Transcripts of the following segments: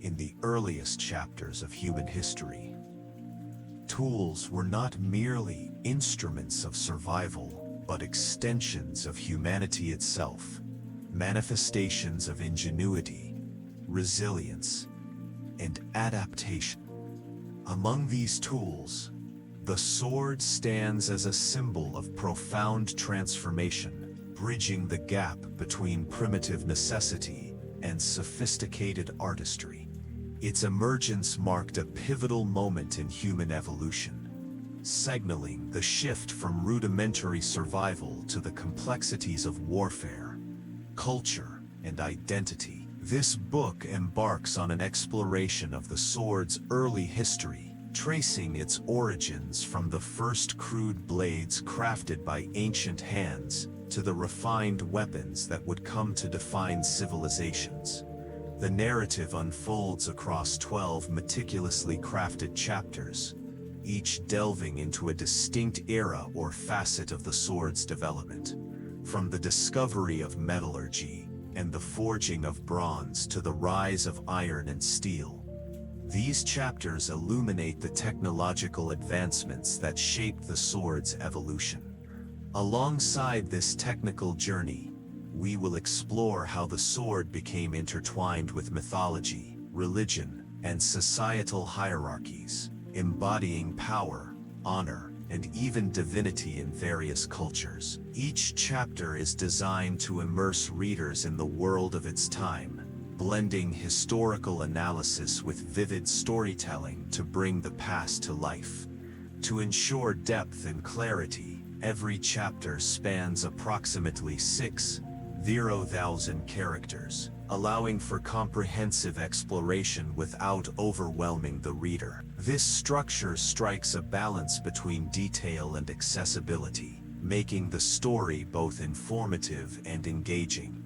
in the earliest chapters of human history. Tools were not merely instruments of survival, but extensions of humanity itself, manifestations of ingenuity, resilience, and adaptation. Among these tools, the sword stands as a symbol of profound transformation, bridging the gap between primitive necessity and sophisticated artistry. Its emergence marked a pivotal moment in human evolution, signaling the shift from rudimentary survival to the complexities of warfare, culture, and identity. This book embarks on an exploration of the sword's early history, tracing its origins from the first crude blades crafted by ancient hands to the refined weapons that would come to define civilizations. The narrative unfolds across 12 meticulously crafted chapters, each delving into a distinct era or facet of the sword's development. From the discovery of metallurgy and the forging of bronze to the rise of iron and steel, these chapters illuminate the technological advancements that shaped the sword's evolution. Alongside this technical journey, we will explore how the sword became intertwined with mythology, religion, and societal hierarchies, embodying power, honor, and even divinity in various cultures. Each chapter is designed to immerse readers in the world of its time, blending historical analysis with vivid storytelling to bring the past to life. To ensure depth and clarity, every chapter spans approximately 6,000 characters, allowing for comprehensive exploration without overwhelming the reader. This structure strikes a balance between detail and accessibility, making the story both informative and engaging.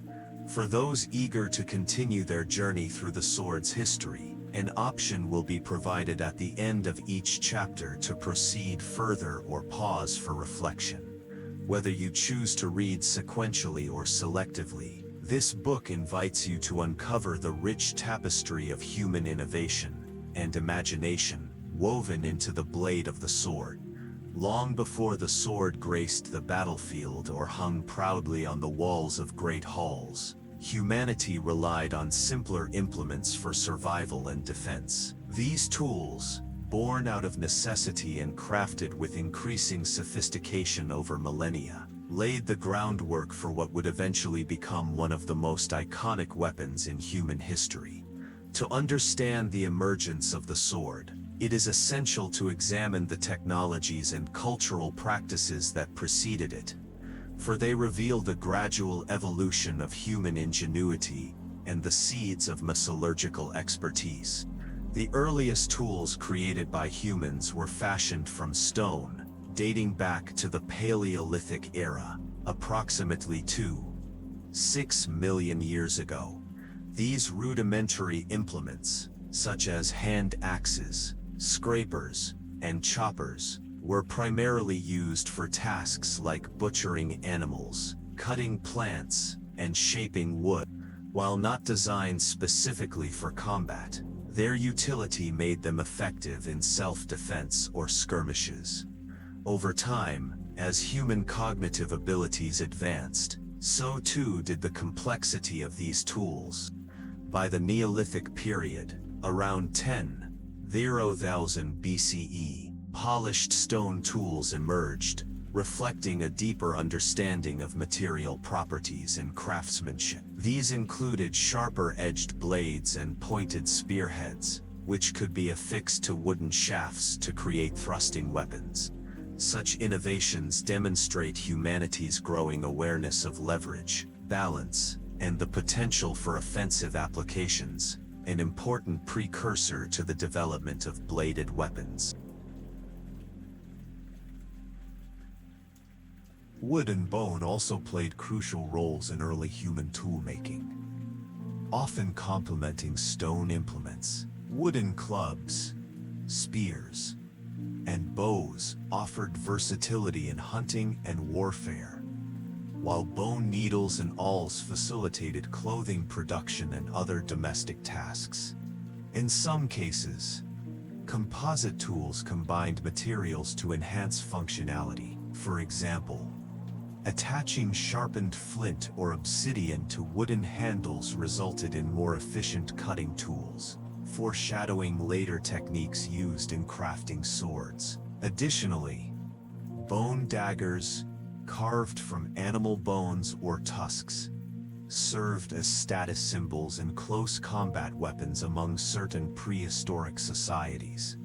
For those eager to continue their journey through the sword's history, an option will be provided at the end of each chapter to proceed further or pause for reflection. Whether you choose to read sequentially or selectively, this book invites you to uncover the rich tapestry of human innovation and imagination woven into the blade of the sword. Long before the sword graced the battlefield or hung proudly on the walls of great halls, humanity relied on simpler implements for survival and defense. These tools, born out of necessity and crafted with increasing sophistication over millennia, laid the groundwork for what would eventually become one of the most iconic weapons in human history. To understand the emergence of the sword, it is essential to examine the technologies and cultural practices that preceded it, for they reveal the gradual evolution of human ingenuity and the seeds of metallurgical expertise. The earliest tools created by humans were fashioned from stone, dating back to the Paleolithic era, approximately 2.6 million years ago. These rudimentary implements, such as hand axes, scrapers, and choppers, were primarily used for tasks like butchering animals, cutting plants, and shaping wood. While not designed specifically for combat, their utility made them effective in self-defense or skirmishes. Over time, as human cognitive abilities advanced, so too did the complexity of these tools. By the Neolithic period, around 10,000 BCE, polished stone tools emerged, reflecting a deeper understanding of material properties and craftsmanship. These included sharper-edged blades and pointed spearheads, which could be affixed to wooden shafts to create thrusting weapons. Such innovations demonstrate humanity's growing awareness of leverage, balance, and the potential for offensive applications, an important precursor to the development of bladed weapons. Wood and bone also played crucial roles in early human tool-making, often complementing stone implements. Wooden clubs, spears, and bows offered versatility in hunting and warfare, while bone needles and awls facilitated clothing production and other domestic tasks. In some cases, composite tools combined materials to enhance functionality. For example, attaching sharpened flint or obsidian to wooden handles resulted in more efficient cutting tools, foreshadowing later techniques used in crafting swords. Additionally, bone daggers, carved from animal bones or tusks, served as status symbols and close combat weapons among certain prehistoric societies.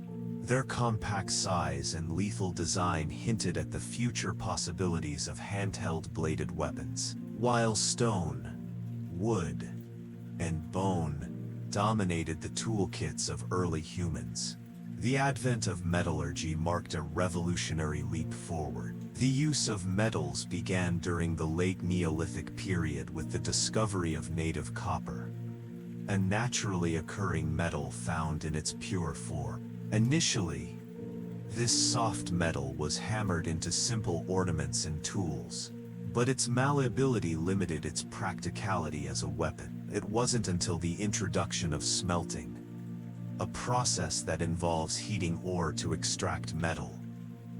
Their compact size and lethal design hinted at the future possibilities of handheld bladed weapons. While stone, wood, and bone dominated the toolkits of early humans, the advent of metallurgy marked a revolutionary leap forward. The use of metals began during the late Neolithic period with the discovery of native copper, a naturally occurring metal found in its pure form. Initially, this soft metal was hammered into simple ornaments and tools, but its malleability limited its practicality as a weapon. It wasn't until the introduction of smelting, a process that involves heating ore to extract metal,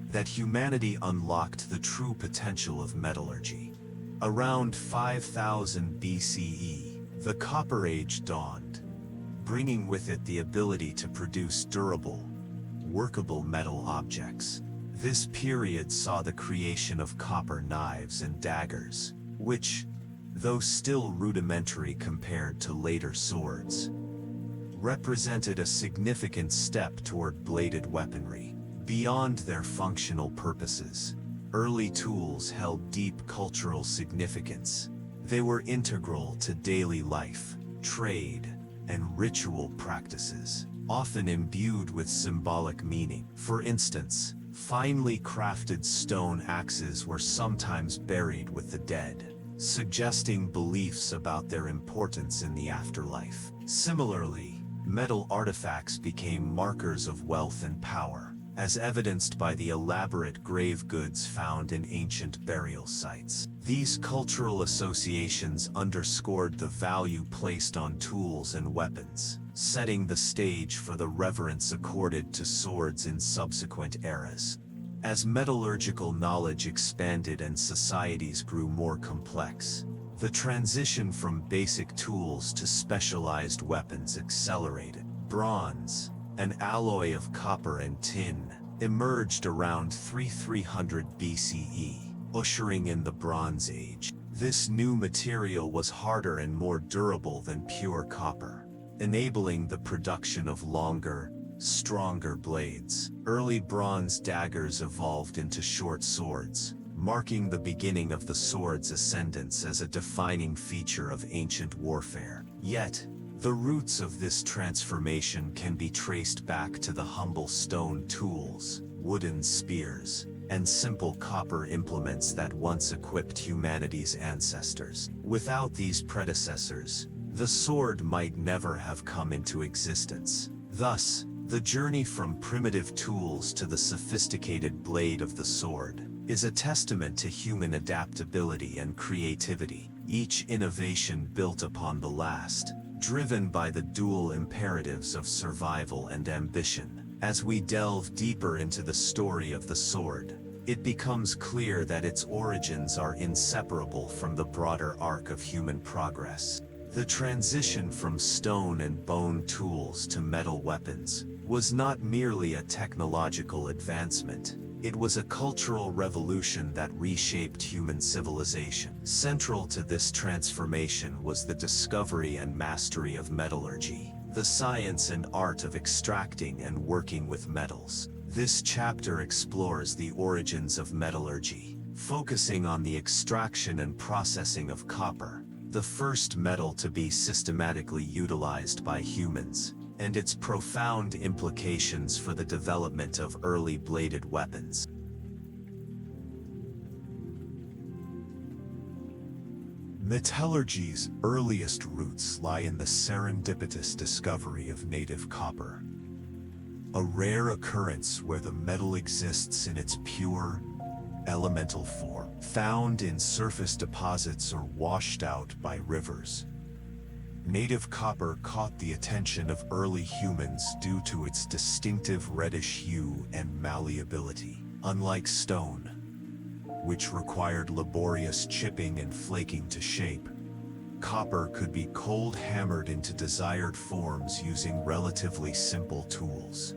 that humanity unlocked the true potential of metallurgy. Around 5000 BCE, the Copper Age dawned, bringing with it the ability to produce durable, workable metal objects. This period saw the creation of copper knives and daggers, which, though still rudimentary compared to later swords, represented a significant step toward bladed weaponry. Beyond their functional purposes, early tools held deep cultural significance. They were integral to daily life, trade, and ritual practices, often imbued with symbolic meaning. For instance, finely crafted stone axes were sometimes buried with the dead, suggesting beliefs about their importance in the afterlife. Similarly, metal artifacts became markers of wealth and power, as evidenced by the elaborate grave goods found in ancient burial sites. These cultural associations underscored the value placed on tools and weapons, setting the stage for the reverence accorded to swords in subsequent eras. As metallurgical knowledge expanded and societies grew more complex, the transition from basic tools to specialized weapons accelerated. Bronze, an alloy of copper and tin, emerged around 3300 BCE, ushering in the Bronze Age. This new material was harder and more durable than pure copper, enabling the production of longer, stronger blades. Early bronze daggers evolved into short swords, marking the beginning of the sword's ascendance as a defining feature of ancient warfare. Yet, the roots of this transformation can be traced back to the humble stone tools, wooden spears, and simple copper implements that once equipped humanity's ancestors. Without these predecessors, the sword might never have come into existence. Thus, the journey from primitive tools to the sophisticated blade of the sword is a testament to human adaptability and creativity, each innovation built upon the last, driven by the dual imperatives of survival and ambition. As we delve deeper into the story of the sword, it becomes clear that its origins are inseparable from the broader arc of human progress. The transition from stone and bone tools to metal weapons was not merely a technological advancement. It was a cultural revolution that reshaped human civilization. Central to this transformation was the discovery and mastery of metallurgy, the science and art of extracting and working with metals. This chapter explores the origins of metallurgy, focusing on the extraction and processing of copper, the first metal to be systematically utilized by humans, and its profound implications for the development of early bladed weapons. Metallurgy's earliest roots lie in the serendipitous discovery of native copper, a rare occurrence where the metal exists in its pure, elemental form, found in surface deposits or washed out by rivers. Native copper caught the attention of early humans due to its distinctive reddish hue and malleability. Unlike stone, which required laborious chipping and flaking to shape, copper could be cold hammered into desired forms using relatively simple tools.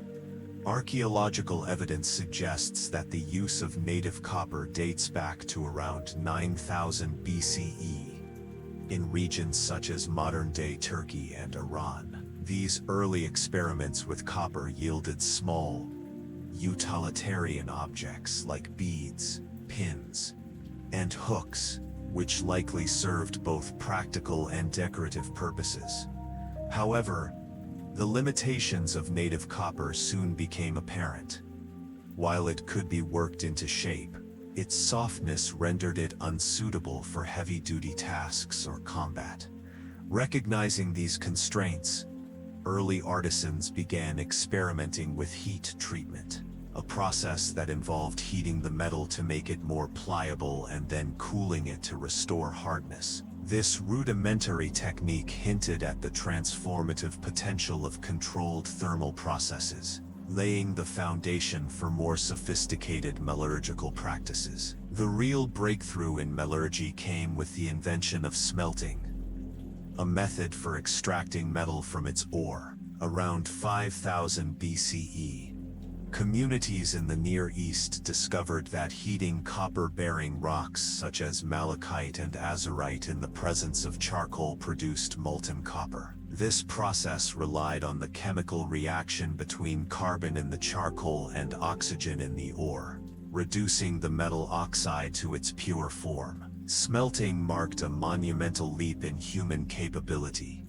Archaeological evidence suggests that the use of native copper dates back to around 9000 BCE in regions such as modern-day Turkey and Iran. These early experiments with copper yielded small, utilitarian objects like beads, pins, and hooks, which likely served both practical and decorative purposes. However, the limitations of native copper soon became apparent. While it could be worked into shape, its softness rendered it unsuitable for heavy-duty tasks or combat. Recognizing these constraints, early artisans began experimenting with heat treatment, a process that involved heating the metal to make it more pliable and then cooling it to restore hardness. This rudimentary technique hinted at the transformative potential of controlled thermal processes, laying the foundation for more sophisticated metallurgical practices. The real breakthrough in metallurgy came with the invention of smelting, a method for extracting metal from its ore. Around 5000 BCE, communities in the Near East discovered that heating copper-bearing rocks such as malachite and azurite in the presence of charcoal produced molten copper. This process relied on the chemical reaction between carbon in the charcoal and oxygen in the ore, reducing the metal oxide to its pure form. Smelting marked a monumental leap in human capability,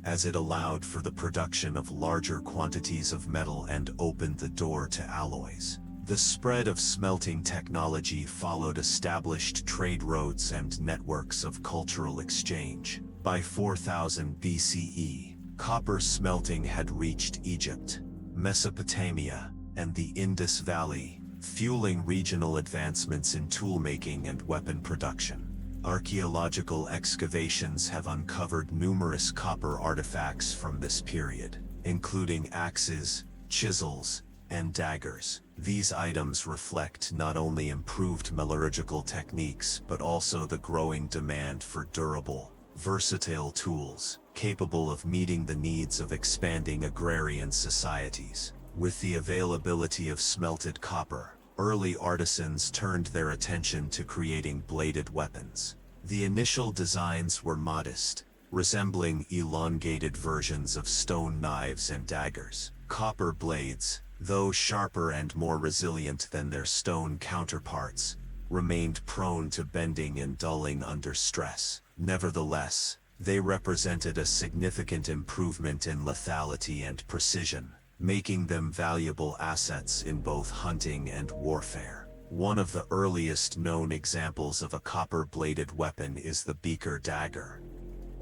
as it allowed for the production of larger quantities of metal and opened the door to alloys. The spread of smelting technology followed established trade routes and networks of cultural exchange. By 4000 BCE, copper smelting had reached Egypt, Mesopotamia, and the Indus Valley, fueling regional advancements in toolmaking and weapon production. Archaeological excavations have uncovered numerous copper artifacts from this period, including axes, chisels, and daggers. These items reflect not only improved metallurgical techniques but also the growing demand for durable, versatile tools, capable of meeting the needs of expanding agrarian societies. With the availability of smelted copper, early artisans turned their attention to creating bladed weapons. The initial designs were modest, resembling elongated versions of stone knives and daggers. Copper blades, though sharper and more resilient than their stone counterparts, remained prone to bending and dulling under stress. Nevertheless, they represented a significant improvement in lethality and precision, making them valuable assets in both hunting and warfare. One of the earliest known examples of a copper-bladed weapon is the beaker dagger,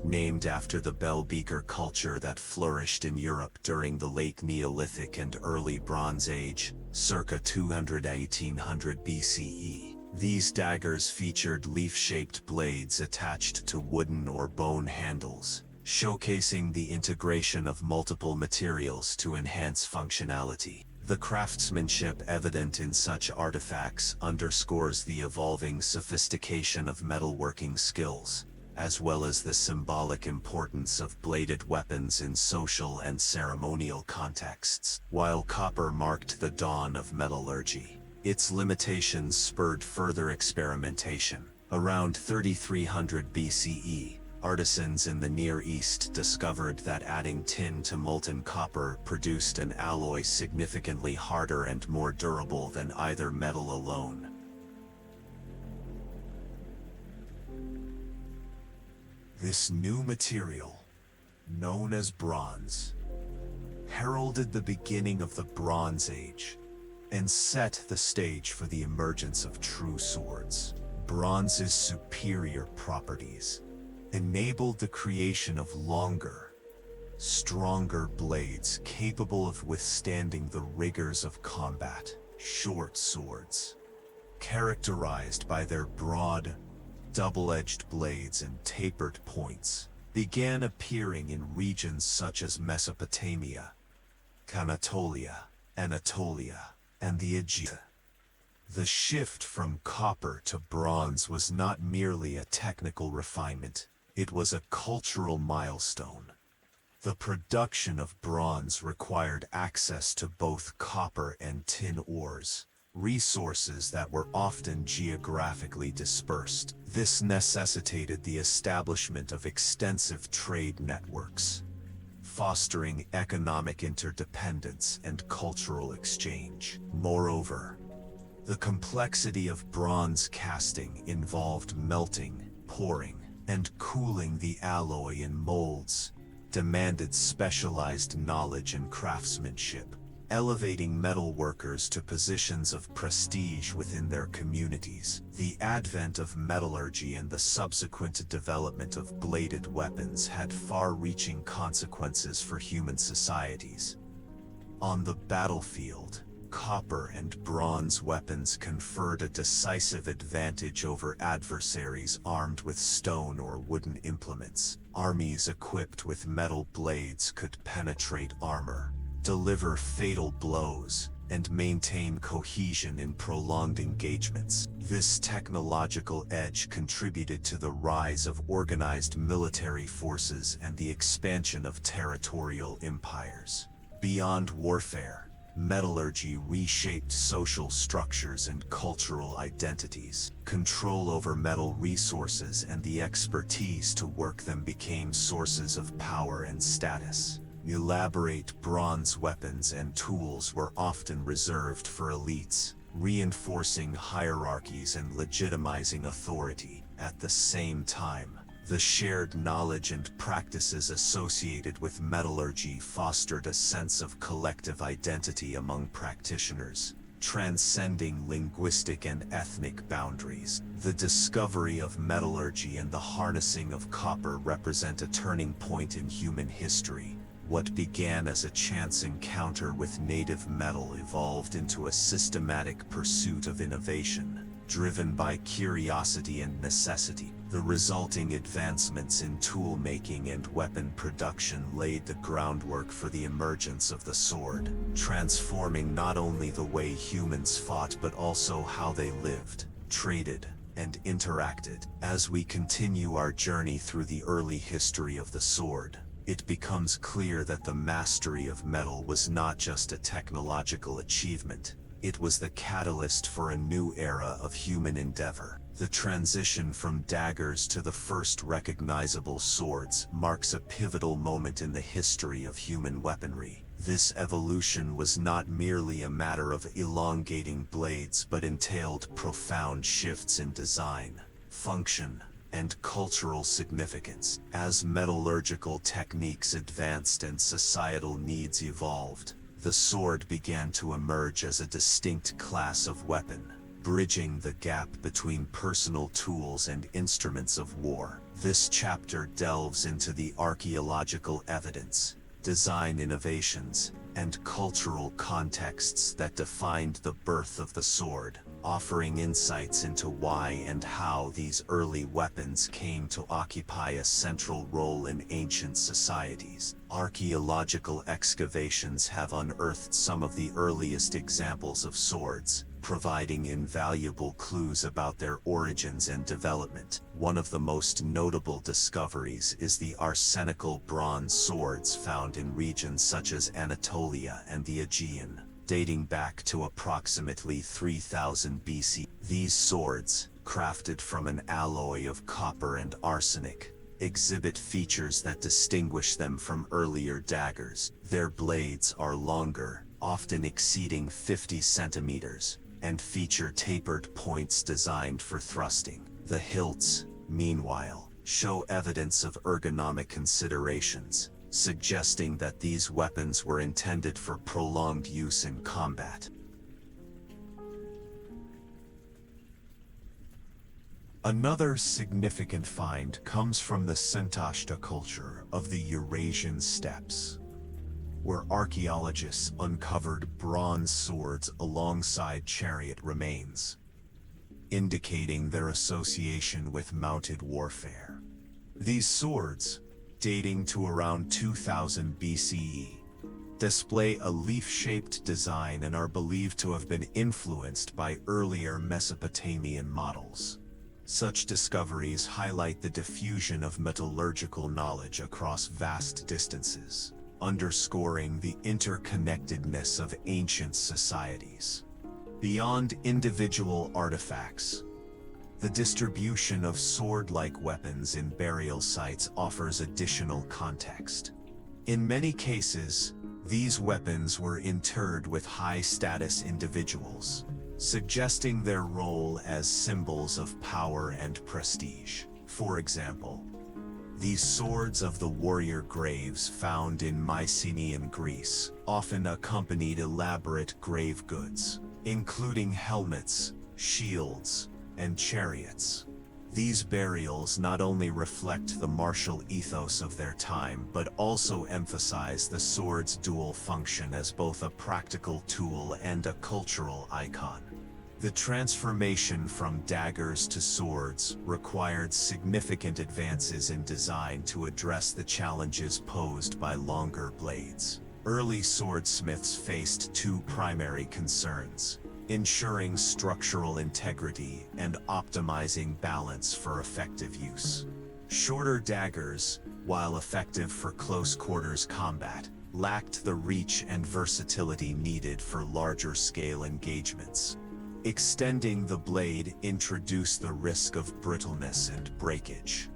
named after the bell beaker culture that flourished in Europe during the late Neolithic and early Bronze Age, circa 200 to 1800 BCE. These daggers featured leaf-shaped blades attached to wooden or bone handles, showcasing the integration of multiple materials to enhance functionality. The craftsmanship evident in such artifacts underscores the evolving sophistication of metalworking skills, as well as the symbolic importance of bladed weapons in social and ceremonial contexts. While copper marked the dawn of metallurgy, its limitations spurred further experimentation. Around 3300 BCE, artisans in the Near East discovered that adding tin to molten copper produced an alloy significantly harder and more durable than either metal alone. This new material, known as bronze, heralded the beginning of the Bronze Age and set the stage for the emergence of true swords. Bronze's superior properties enabled the creation of longer, stronger blades capable of withstanding the rigors of combat. Short swords, characterized by their broad, double-edged blades and tapered points, began appearing in regions such as Mesopotamia, Anatolia, and the Aegean. The shift from copper to bronze was not merely a technical refinement, it was a cultural milestone. The production of bronze required access to both copper and tin ores, resources that were often geographically dispersed. This necessitated the establishment of extensive trade networks, fostering economic interdependence and cultural exchange. Moreover, the complexity of bronze casting involved melting, pouring, and cooling the alloy in molds, demanded specialized knowledge and craftsmanship, elevating metal workers to positions of prestige within their communities. The advent of metallurgy and the subsequent development of bladed weapons had far-reaching consequences for human societies. On the battlefield, copper and bronze weapons conferred a decisive advantage over adversaries armed with stone or wooden implements. Armies equipped with metal blades could penetrate armor, deliver fatal blows, and maintain cohesion in prolonged engagements. This technological edge contributed to the rise of organized military forces and the expansion of territorial empires. Beyond warfare, metallurgy reshaped social structures and cultural identities. Control over metal resources and the expertise to work them became sources of power and status. Elaborate bronze weapons and tools were often reserved for elites, reinforcing hierarchies and legitimizing authority. At the same time, the shared knowledge and practices associated with metallurgy fostered a sense of collective identity among practitioners, transcending linguistic and ethnic boundaries. The discovery of metallurgy and the harnessing of copper represent a turning point in human history. What began as a chance encounter with native metal evolved into a systematic pursuit of innovation, driven by curiosity and necessity. The resulting advancements in tool making and weapon production laid the groundwork for the emergence of the sword, transforming not only the way humans fought but also how they lived, traded, and interacted. As we continue our journey through the early history of the sword, it becomes clear that the mastery of metal was not just a technological achievement, it was the catalyst for a new era of human endeavor. The transition from daggers to the first recognizable swords marks a pivotal moment in the history of human weaponry. This evolution was not merely a matter of elongating blades but entailed profound shifts in design, function, and cultural significance. As metallurgical techniques advanced and societal needs evolved, the sword began to emerge as a distinct class of weapon, bridging the gap between personal tools and instruments of war. This chapter delves into the archaeological evidence, design innovations, and cultural contexts that defined the birth of the sword, offering insights into why and how these early weapons came to occupy a central role in ancient societies. Archaeological excavations have unearthed some of the earliest examples of swords, providing invaluable clues about their origins and development. One of the most notable discoveries is the arsenical bronze swords found in regions such as Anatolia and the Aegean, dating back to approximately 3000 BC. These swords, crafted from an alloy of copper and arsenic, exhibit features that distinguish them from earlier daggers. Their blades are longer, often exceeding 50 centimeters, and feature tapered points designed for thrusting. The hilts, meanwhile, show evidence of ergonomic considerations, suggesting that these weapons were intended for prolonged use in combat. Another significant find comes from the Sentashta culture of the Eurasian steppes, where archaeologists uncovered bronze swords alongside chariot remains, indicating their association with mounted warfare. These swords, dating to around 2000 BCE, display a leaf-shaped design and are believed to have been influenced by earlier Mesopotamian models. Such discoveries highlight the diffusion of metallurgical knowledge across vast distances, underscoring the interconnectedness of ancient societies. Beyond individual artifacts, the distribution of sword-like weapons in burial sites offers additional context. In many cases, these weapons were interred with high-status individuals, suggesting their role as symbols of power and prestige. For example, these swords of the warrior graves found in Mycenaean Greece often accompanied elaborate grave goods, including helmets, shields, and chariots. These burials not only reflect the martial ethos of their time but also emphasize the sword's dual function as both a practical tool and a cultural icon. The transformation from daggers to swords required significant advances in design to address the challenges posed by longer blades. Early swordsmiths faced two primary concerns: ensuring structural integrity and optimizing balance for effective use. Shorter daggers, while effective for close-quarters combat, lacked the reach and versatility needed for larger-scale engagements. Extending the blade introduced the risk of brittleness and breakage,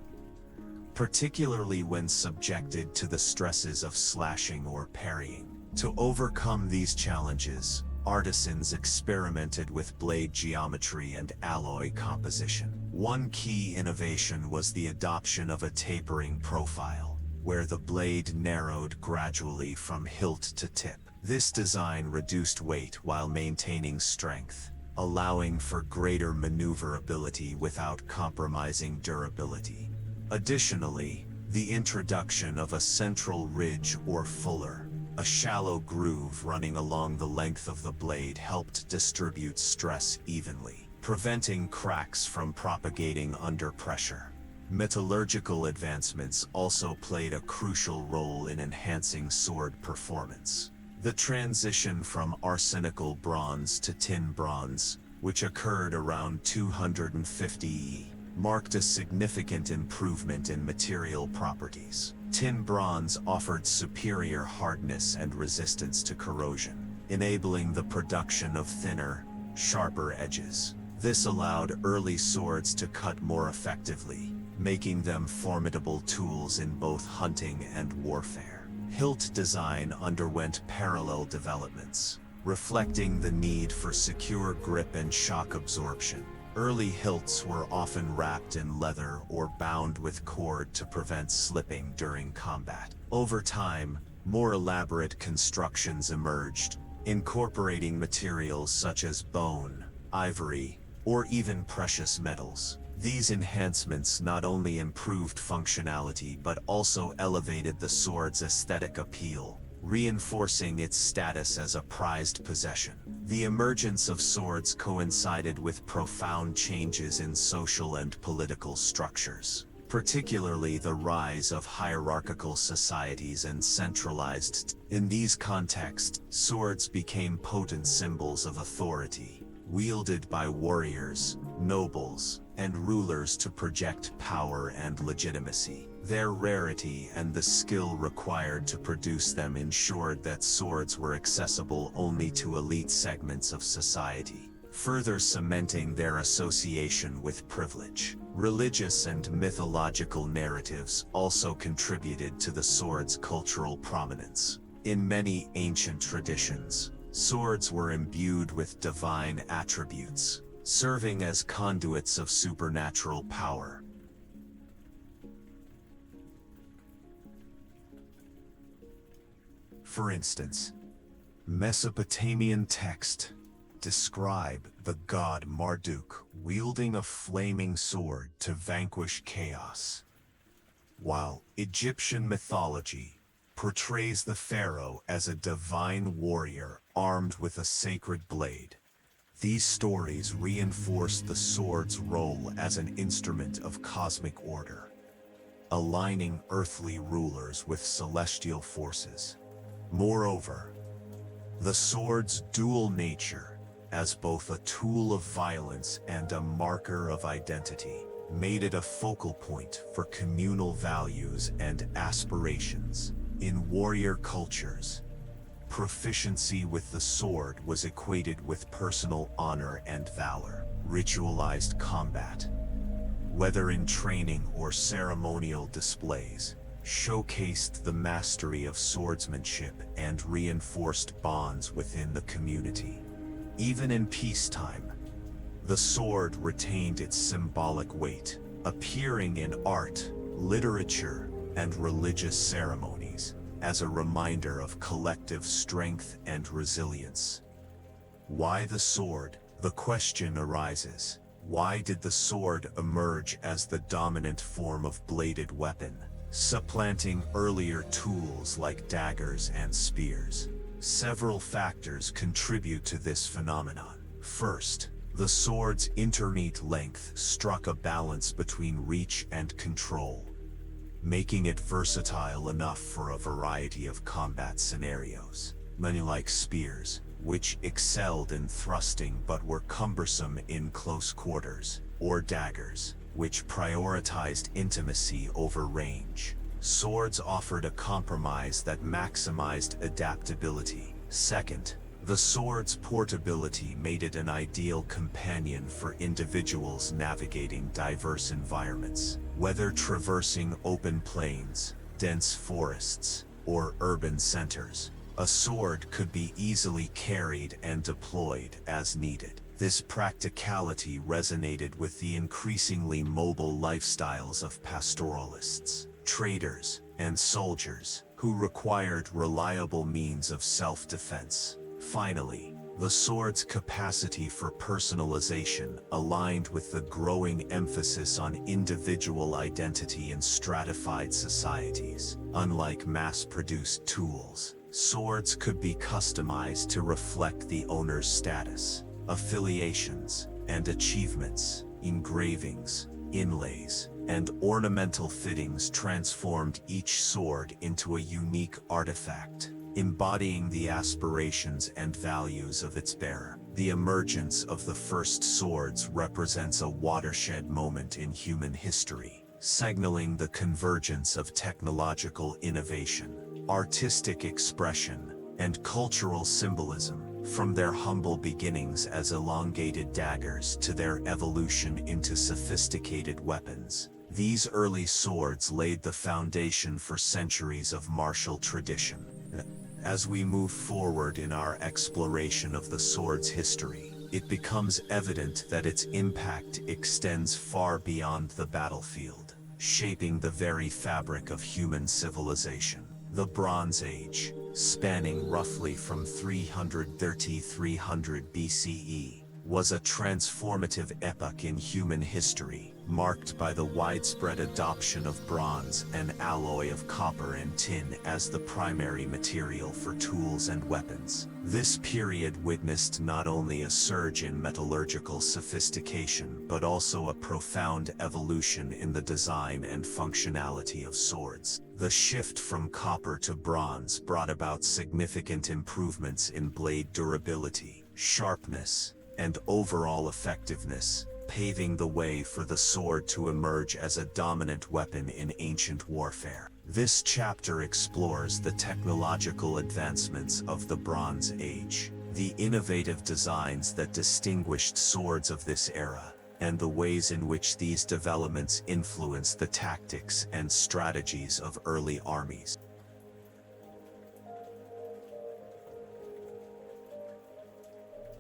particularly when subjected to the stresses of slashing or parrying. To overcome these challenges, artisans experimented with blade geometry and alloy composition. One key innovation was the adoption of a tapering profile, where the blade narrowed gradually from hilt to tip. This design reduced weight while maintaining strength, allowing for greater maneuverability without compromising durability. Additionally, the introduction of a central ridge or fuller, a shallow groove running along the length of the blade, helped distribute stress evenly, preventing cracks from propagating under pressure. Metallurgical advancements also played a crucial role in enhancing sword performance. The transition from arsenical bronze to tin bronze, which occurred around 250 E, marked a significant improvement in material properties. Tin bronze offered superior hardness and resistance to corrosion, enabling the production of thinner, sharper edges. This allowed early swords to cut more effectively, making them formidable tools in both hunting and warfare. Hilt design underwent parallel developments, reflecting the need for secure grip and shock absorption. Early hilts were often wrapped in leather or bound with cord to prevent slipping during combat. Over time, more elaborate constructions emerged, incorporating materials such as bone, ivory, or even precious metals. These enhancements not only improved functionality but also elevated the sword's aesthetic appeal, reinforcing its status as a prized possession. The emergence of swords coincided with profound changes in social and political structures, particularly the rise of hierarchical societies and centralized. In these contexts, swords became potent symbols of authority, wielded by warriors, nobles, and rulers to project power and legitimacy. Their rarity and the skill required to produce them ensured that swords were accessible only to elite segments of society, further cementing their association with privilege. Religious and mythological narratives also contributed to the sword's cultural prominence. In many ancient traditions, swords were imbued with divine attributes, serving as conduits of supernatural power. For instance, Mesopotamian texts describe the god Marduk wielding a flaming sword to vanquish chaos, while Egyptian mythology portrays the pharaoh as a divine warrior armed with a sacred blade. These stories reinforce the sword's role as an instrument of cosmic order, aligning earthly rulers with celestial forces. Moreover, the sword's dual nature, as both a tool of violence and a marker of identity, made it a focal point for communal values and aspirations. In warrior cultures, proficiency with the sword was equated with personal honor and valor. Ritualized combat, whether in training or ceremonial displays, showcased the mastery of swordsmanship and reinforced bonds within the community. Even in peacetime, the sword retained its symbolic weight, appearing in art, literature, and religious ceremonies as a reminder of collective strength and resilience. Why the sword? The question arises, why did the sword emerge as the dominant form of bladed weapon, supplanting earlier tools like daggers and spears? Several factors contribute to this phenomenon. First, the sword's intermediate length struck a balance between reach and control, making it versatile enough for a variety of combat scenarios. Many like spears, which excelled in thrusting but were cumbersome in close quarters, or daggers, which prioritized intimacy over range. Swords offered a compromise that maximized adaptability. Second, the sword's portability made it an ideal companion for individuals navigating diverse environments. Whether traversing open plains, dense forests, or urban centers, a sword could be easily carried and deployed as needed. This practicality resonated with the increasingly mobile lifestyles of pastoralists, traders, and soldiers, who required reliable means of self-defense. Finally, the sword's capacity for personalization aligned with the growing emphasis on individual identity in stratified societies. Unlike mass-produced tools, swords could be customized to reflect the owner's status, affiliations, and achievements. Engravings, inlays, and ornamental fittings transformed each sword into a unique artifact, embodying the aspirations and values of its bearer. The emergence of the first swords represents a watershed moment in human history, signaling the convergence of technological innovation, artistic expression, and cultural symbolism. From their humble beginnings as elongated daggers to their evolution into sophisticated weapons, these early swords laid the foundation for centuries of martial tradition. As we move forward in our exploration of the sword's history, it becomes evident that its impact extends far beyond the battlefield, shaping the very fabric of human civilization. The Bronze Age, spanning roughly from 330–300 BCE, was a transformative epoch in human history, marked by the widespread adoption of bronze, an alloy of copper and tin, as the primary material for tools and weapons. This period witnessed not only a surge in metallurgical sophistication, but also a profound evolution in the design and functionality of swords. The shift from copper to bronze brought about significant improvements in blade durability, sharpness, and overall effectiveness, paving the way for the sword to emerge as a dominant weapon in ancient warfare. This chapter explores the technological advancements of the Bronze Age, the innovative designs that distinguished swords of this era, and the ways in which these developments influenced the tactics and strategies of early armies.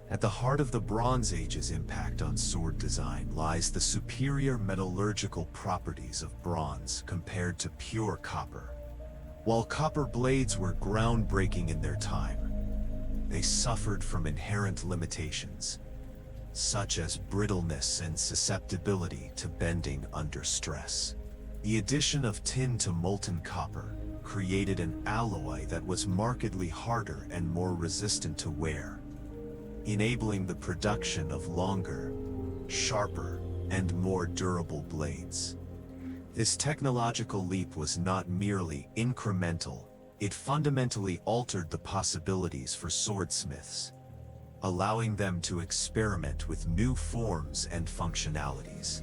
At the heart of the Bronze Age's impact on sword design lies the superior metallurgical properties of bronze compared to pure copper. While copper blades were groundbreaking in their time, they suffered from inherent limitations, such as brittleness and susceptibility to bending under stress. The addition of tin to molten copper created an alloy that was markedly harder and more resistant to wear, enabling the production of longer, sharper, and more durable blades. This technological leap was not merely incremental, it fundamentally altered the possibilities for swordsmiths, allowing them to experiment with new forms and functionalities.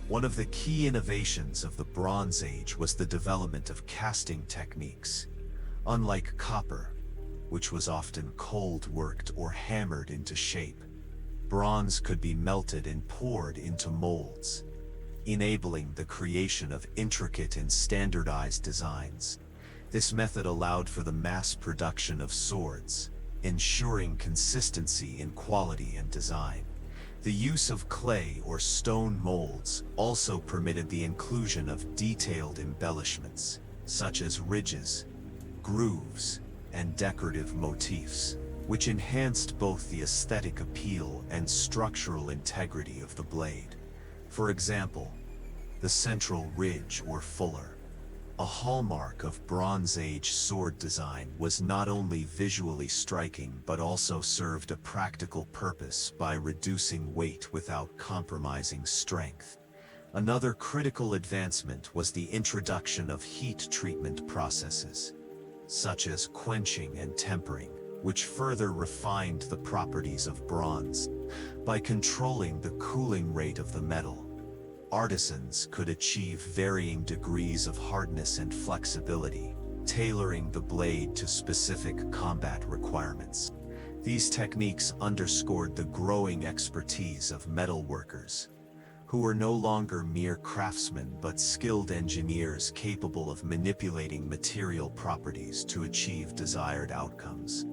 One of the key innovations of the Bronze Age was the development of casting techniques. Unlike copper, which was often cold-worked or hammered into shape, bronze could be melted and poured into molds, enabling the creation of intricate and standardized designs. This method allowed for the mass production of swords, ensuring consistency in quality and design. The use of clay or stone molds also permitted the inclusion of detailed embellishments, such as ridges, grooves, and decorative motifs, which enhanced both the aesthetic appeal and structural integrity of the blade. For example, the central ridge or fuller, a hallmark of Bronze Age sword design, was not only visually striking but also served a practical purpose by reducing weight without compromising strength. Another critical advancement was the introduction of heat treatment processes, such as quenching and tempering, which further refined the properties of bronze. By controlling the cooling rate of the metal, artisans could achieve varying degrees of hardness and flexibility, tailoring the blade to specific combat requirements. These techniques underscored the growing expertise of metalworkers, who were no longer mere craftsmen but skilled engineers capable of manipulating material properties to achieve desired outcomes.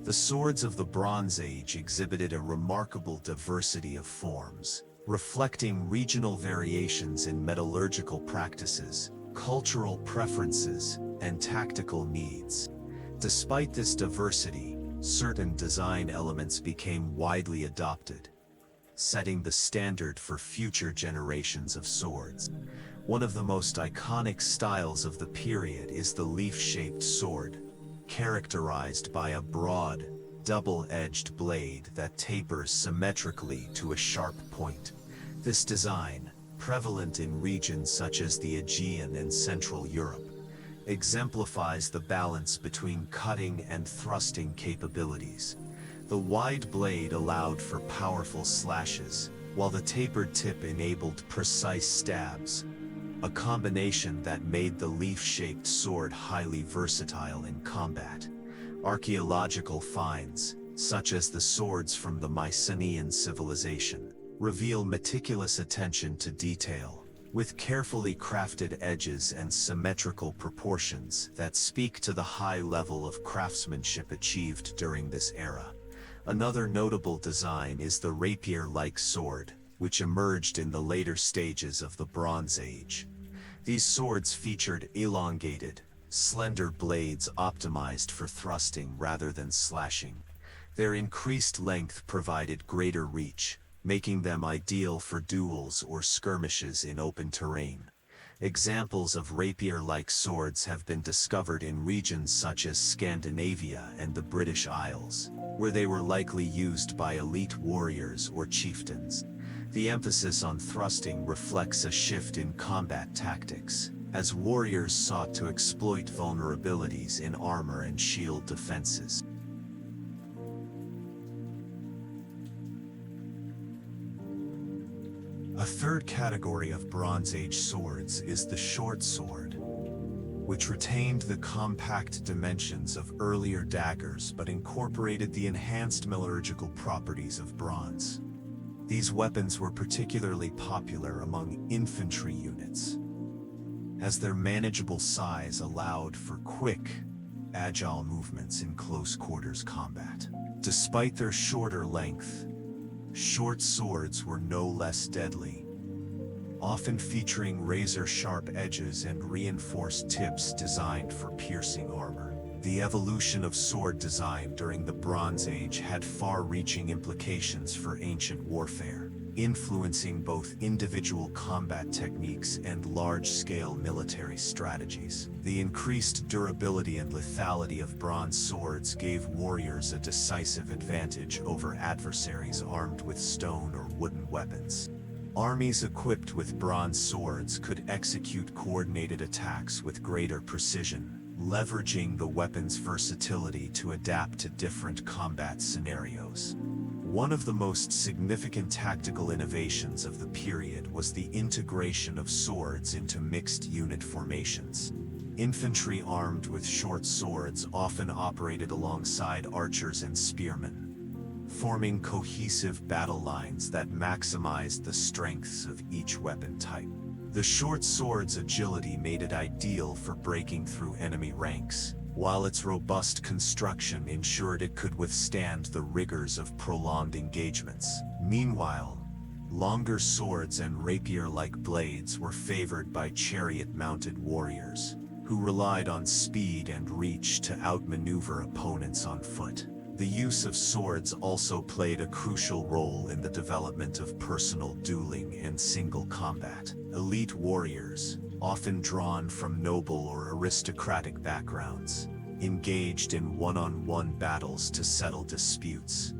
The swords of the Bronze Age exhibited a remarkable diversity of forms, reflecting regional variations in metallurgical practices, cultural preferences, and tactical needs. Despite this diversity, certain design elements became widely adopted, setting the standard for future generations of swords. One of the most iconic styles of the period is the leaf-shaped sword, characterized by a broad, double-edged blade that tapers symmetrically to a sharp point. This design, prevalent in regions such as the Aegean and Central Europe, exemplifies the balance between cutting and thrusting capabilities. The wide blade allowed for powerful slashes, while the tapered tip enabled precise stabs, a combination that made the leaf-shaped sword highly versatile in combat. Archaeological finds, such as the swords from the Mycenaean civilization, reveal meticulous attention to detail, with carefully crafted edges and symmetrical proportions that speak to the high level of craftsmanship achieved during this era. Another notable design is the rapier-like sword, which emerged in the later stages of the Bronze Age. These swords featured elongated, slender blades optimized for thrusting rather than slashing. Their increased length provided greater reach, making them ideal for duels or skirmishes in open terrain. Examples of rapier-like swords have been discovered in regions such as Scandinavia and the British Isles, where they were likely used by elite warriors or chieftains. The emphasis on thrusting reflects a shift in combat tactics, as warriors sought to exploit vulnerabilities in armor and shield defenses. A third category of Bronze Age swords is the short sword, which retained the compact dimensions of earlier daggers but incorporated the enhanced metallurgical properties of bronze. These weapons were particularly popular among infantry units, as their manageable size allowed for quick, agile movements in close-quarters combat. Despite their shorter length, short swords were no less deadly, often featuring razor-sharp edges and reinforced tips designed for piercing armor. The evolution of sword design during the Bronze Age had far-reaching implications for ancient warfare, influencing both individual combat techniques and large-scale military strategies. The increased durability and lethality of bronze swords gave warriors a decisive advantage over adversaries armed with stone or wooden weapons. Armies equipped with bronze swords could execute coordinated attacks with greater precision, leveraging the weapon's versatility to adapt to different combat scenarios. One of the most significant tactical innovations of the period was the integration of swords into mixed unit formations. Infantry armed with short swords often operated alongside archers and spearmen, forming cohesive battle lines that maximized the strengths of each weapon type. The short sword's agility made it ideal for breaking through enemy ranks, while its robust construction ensured it could withstand the rigors of prolonged engagements. Meanwhile, longer swords and rapier-like blades were favored by chariot-mounted warriors, who relied on speed and reach to outmaneuver opponents on foot. The use of swords also played a crucial role in the development of personal dueling and single combat. Elite warriors, often drawn from noble or aristocratic backgrounds, engaged in one-on-one battles to settle disputes,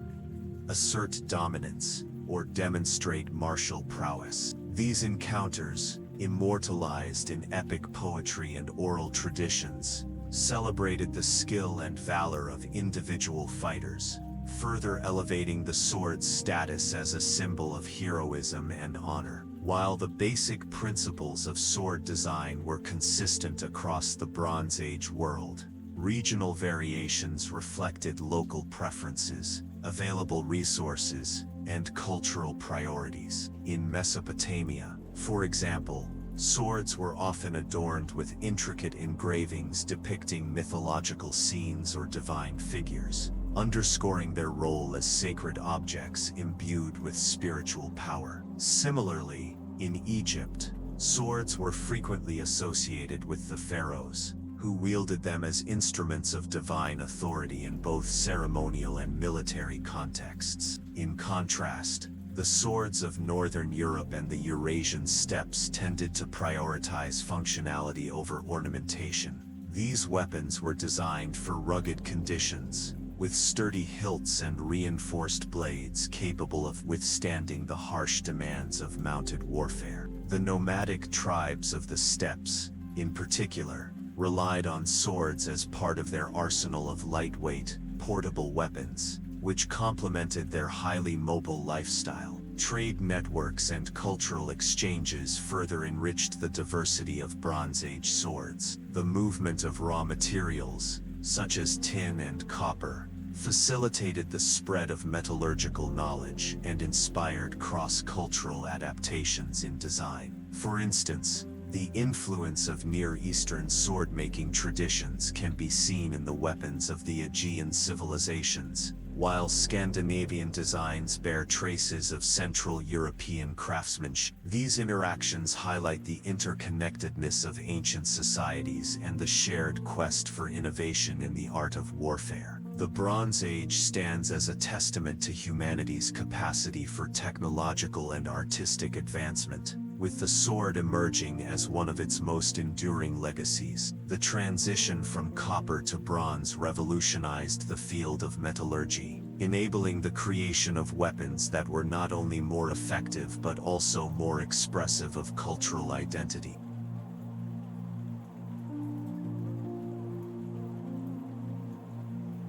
assert dominance, or demonstrate martial prowess. These encounters, immortalized in epic poetry and oral traditions, celebrated the skill and valor of individual fighters, further elevating the sword's status as a symbol of heroism and honor. While the basic principles of sword design were consistent across the Bronze Age world, regional variations reflected local preferences, available resources, and cultural priorities. In Mesopotamia, for example, swords were often adorned with intricate engravings depicting mythological scenes or divine figures, underscoring their role as sacred objects imbued with spiritual power. Similarly, in Egypt, swords were frequently associated with the pharaohs, who wielded them as instruments of divine authority in both ceremonial and military contexts. In contrast, the swords of Northern Europe and the Eurasian steppes tended to prioritize functionality over ornamentation. These weapons were designed for rugged conditions, with sturdy hilts and reinforced blades capable of withstanding the harsh demands of mounted warfare. The nomadic tribes of the steppes, in particular, relied on swords as part of their arsenal of lightweight, portable weapons, which complemented their highly mobile lifestyle. Trade networks and cultural exchanges further enriched the diversity of Bronze Age swords. The movement of raw materials, such as tin and copper, facilitated the spread of metallurgical knowledge and inspired cross-cultural adaptations in design. For instance, the influence of Near Eastern sword-making traditions can be seen in the weapons of the Aegean civilizations, while Scandinavian designs bear traces of Central European craftsmanship. These interactions highlight the interconnectedness of ancient societies and the shared quest for innovation in the art of warfare. The Bronze Age stands as a testament to humanity's capacity for technological and artistic advancement, with the sword emerging as one of its most enduring legacies. The transition from copper to bronze revolutionized the field of metallurgy, enabling the creation of weapons that were not only more effective but also more expressive of cultural identity.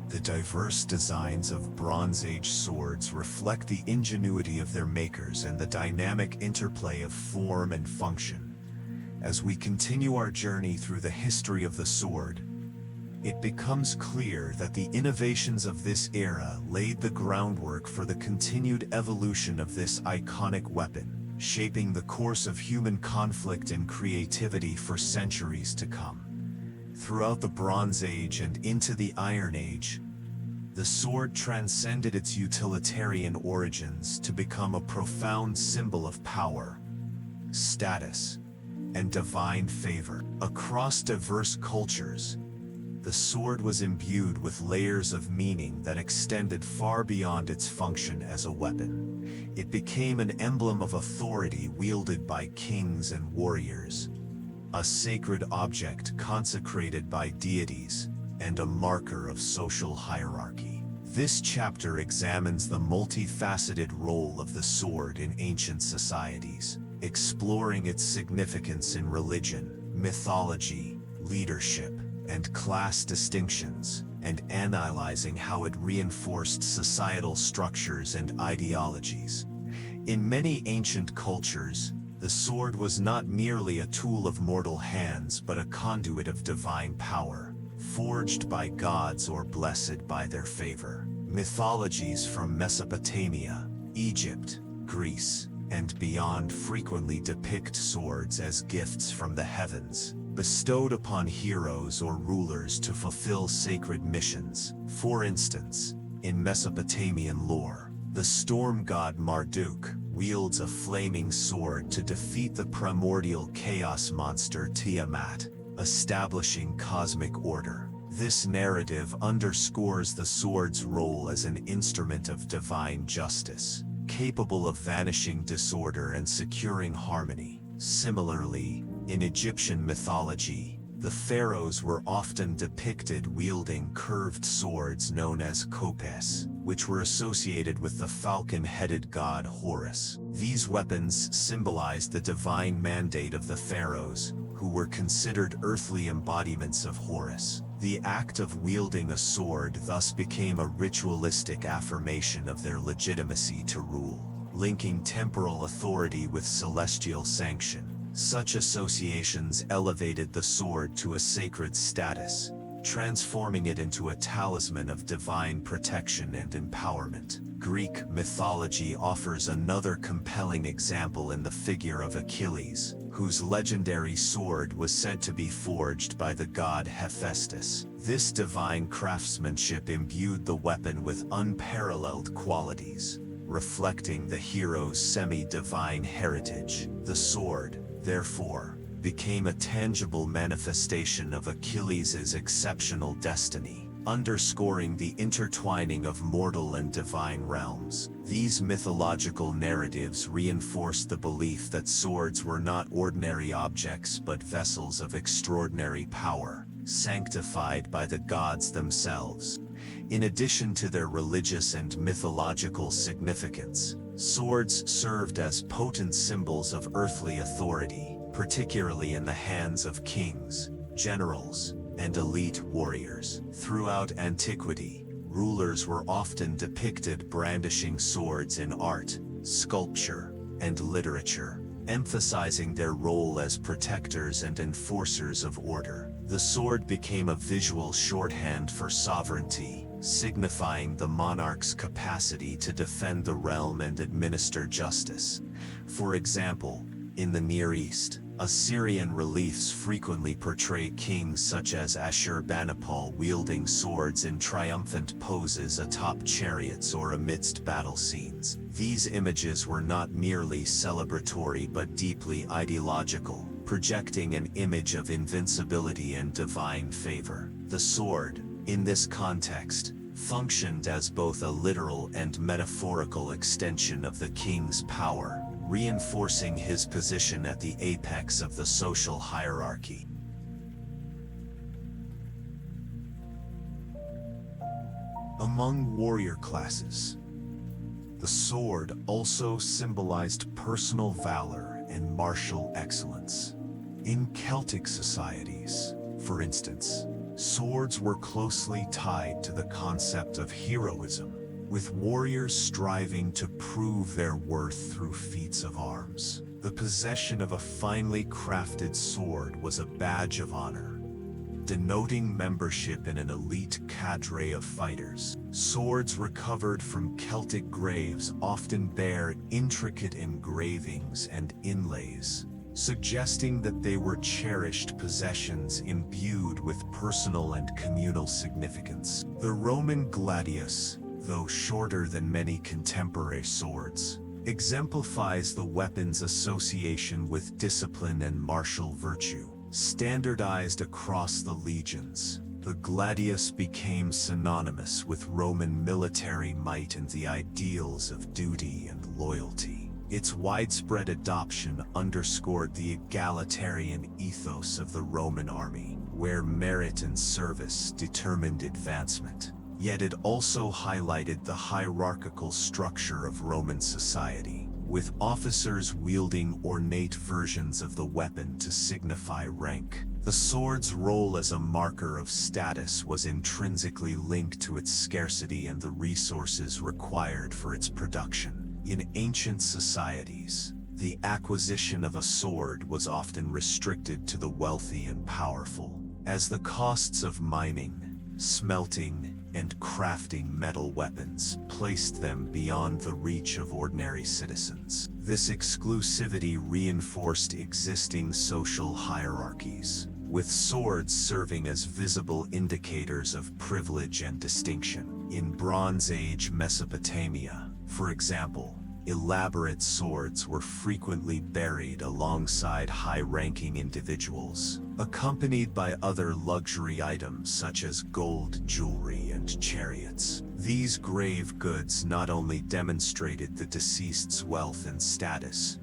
The diverse designs of Bronze Age swords reflect the ingenuity of their makers and the dynamic interplay of form and function. As we continue our journey through the history of the sword, it becomes clear that the innovations of this era laid the groundwork for the continued evolution of this iconic weapon, shaping the course of human conflict and creativity for centuries to come. Throughout the Bronze Age and into the Iron Age, the sword transcended its utilitarian origins to become a profound symbol of power, status, and divine favor. Across diverse cultures, the sword was imbued with layers of meaning that extended far beyond its function as a weapon. It became an emblem of authority wielded by kings and warriors, a sacred object consecrated by deities, and a marker of social hierarchy. This chapter examines the multifaceted role of the sword in ancient societies, exploring its significance in religion, mythology, leadership, and class distinctions, and analyzing how it reinforced societal structures and ideologies. In many ancient cultures, the sword was not merely a tool of mortal hands but a conduit of divine power, forged by gods or blessed by their favor. Mythologies from Mesopotamia, Egypt, Greece, and beyond frequently depict swords as gifts from the heavens, bestowed upon heroes or rulers to fulfill sacred missions. For instance, in Mesopotamian lore, the storm god Marduk wields a flaming sword to defeat the primordial chaos monster Tiamat, establishing cosmic order. This narrative underscores the sword's role as an instrument of divine justice, capable of vanishing disorder and securing harmony. Similarly, in Egyptian mythology, the pharaohs were often depicted wielding curved swords known as kopes, which were associated with the falcon-headed god Horus. These weapons symbolized the divine mandate of the pharaohs, who were considered earthly embodiments of Horus. The act of wielding a sword thus became a ritualistic affirmation of their legitimacy to rule, linking temporal authority with celestial sanction. Such associations elevated the sword to a sacred status, transforming it into a talisman of divine protection and empowerment. Greek mythology offers another compelling example in the figure of Achilles, whose legendary sword was said to be forged by the god Hephaestus. This divine craftsmanship imbued the weapon with unparalleled qualities, reflecting the hero's semi-divine heritage. The sword, therefore, became a tangible manifestation of Achilles' exceptional destiny, underscoring the intertwining of mortal and divine realms. These mythological narratives reinforced the belief that swords were not ordinary objects but vessels of extraordinary power, sanctified by the gods themselves. In addition to their religious and mythological significance, swords served as potent symbols of earthly authority, particularly in the hands of kings, generals, and elite warriors. Throughout antiquity, rulers were often depicted brandishing swords in art, sculpture, and literature, emphasizing their role as protectors and enforcers of order. The sword became a visual shorthand for sovereignty, signifying the monarch's capacity to defend the realm and administer justice. For example, in the Near East, Assyrian reliefs frequently portray kings such as Ashurbanipal wielding swords in triumphant poses atop chariots or amidst battle scenes. These images were not merely celebratory but deeply ideological, projecting an image of invincibility and divine favor. The sword, in this context, functioned as both a literal and metaphorical extension of the king's power, reinforcing his position at the apex of the social hierarchy. Among warrior classes, the sword also symbolized personal valor and martial excellence. In Celtic societies, for instance, swords were closely tied to the concept of heroism, with warriors striving to prove their worth through feats of arms. The possession of a finely crafted sword was a badge of honor, denoting membership in an elite cadre of fighters. Swords recovered from Celtic graves often bear intricate engravings and inlays, suggesting that they were cherished possessions imbued with personal and communal significance. The Roman gladius, though shorter than many contemporary swords, exemplifies the weapon's association with discipline and martial virtue. Standardized across the legions, the gladius became synonymous with Roman military might and the ideals of duty and loyalty. Its widespread adoption underscored the egalitarian ethos of the Roman army, where merit and service determined advancement. Yet it also highlighted the hierarchical structure of Roman society, with officers wielding ornate versions of the weapon to signify rank. The sword's role as a marker of status was intrinsically linked to its scarcity and the resources required for its production. In ancient societies, the acquisition of a sword was often restricted to the wealthy and powerful, as the costs of mining, smelting, and crafting metal weapons placed them beyond the reach of ordinary citizens. This exclusivity reinforced existing social hierarchies, with swords serving as visible indicators of privilege and distinction. In Bronze Age Mesopotamia, for example, elaborate swords were frequently buried alongside high-ranking individuals, accompanied by other luxury items such as gold jewelry and chariots. These grave goods not only demonstrated the deceased's wealth and status,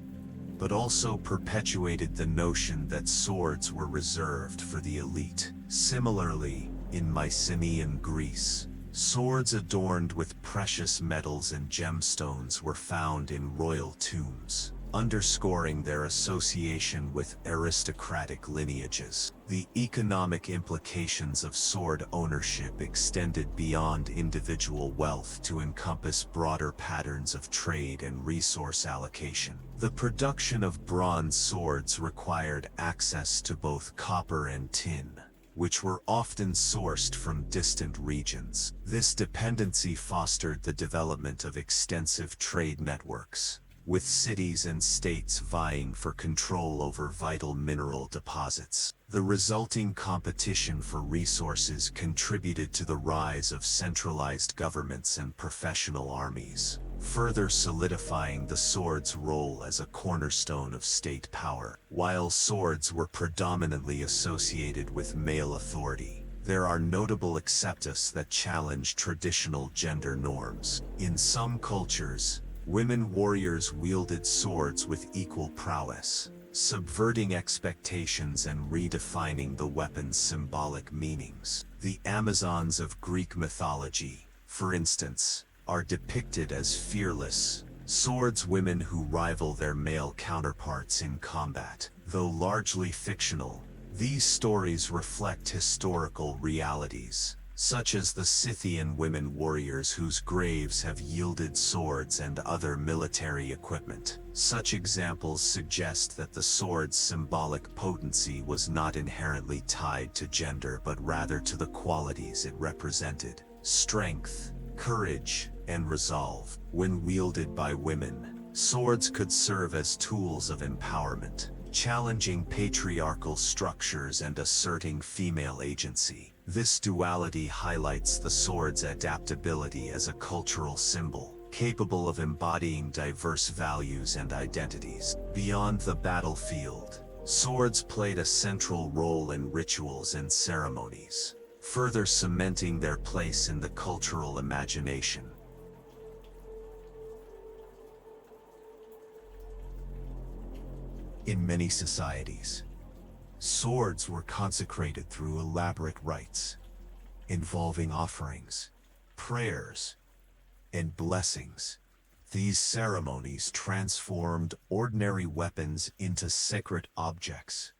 but also perpetuated the notion that swords were reserved for the elite. Similarly, in Mycenaean Greece, swords adorned with precious metals and gemstones were found in royal tombs, underscoring their association with aristocratic lineages. The economic implications of sword ownership extended beyond individual wealth to encompass broader patterns of trade and resource allocation. The production of bronze swords required access to both copper and tin, which were often sourced from distant regions. This dependency fostered the development of extensive trade networks, with cities and states vying for control over vital mineral deposits. The resulting competition for resources contributed to the rise of centralized governments and professional armies, further solidifying the sword's role as a cornerstone of state power. While swords were predominantly associated with male authority, there are notable exceptions that challenge traditional gender norms. In some cultures, women warriors wielded swords with equal prowess, subverting expectations and redefining the weapon's symbolic meanings. The Amazons of Greek mythology, for instance, are depicted as fearless, swordswomen who rival their male counterparts in combat. Though largely fictional, these stories reflect historical realities, such as the Scythian women warriors whose graves have yielded swords and other military equipment. Such examples suggest that the sword's symbolic potency was not inherently tied to gender but rather to the qualities it represented: strength, courage, and resolve. When wielded by women, swords could serve as tools of empowerment, challenging patriarchal structures and asserting female agency. This duality highlights the sword's adaptability as a cultural symbol, capable of embodying diverse values and identities. Beyond the battlefield, swords played a central role in rituals and ceremonies, further cementing their place in the cultural imagination. In many societies, swords were consecrated through elaborate rites, involving offerings, prayers, and blessings. These ceremonies transformed ordinary weapons into sacred objects,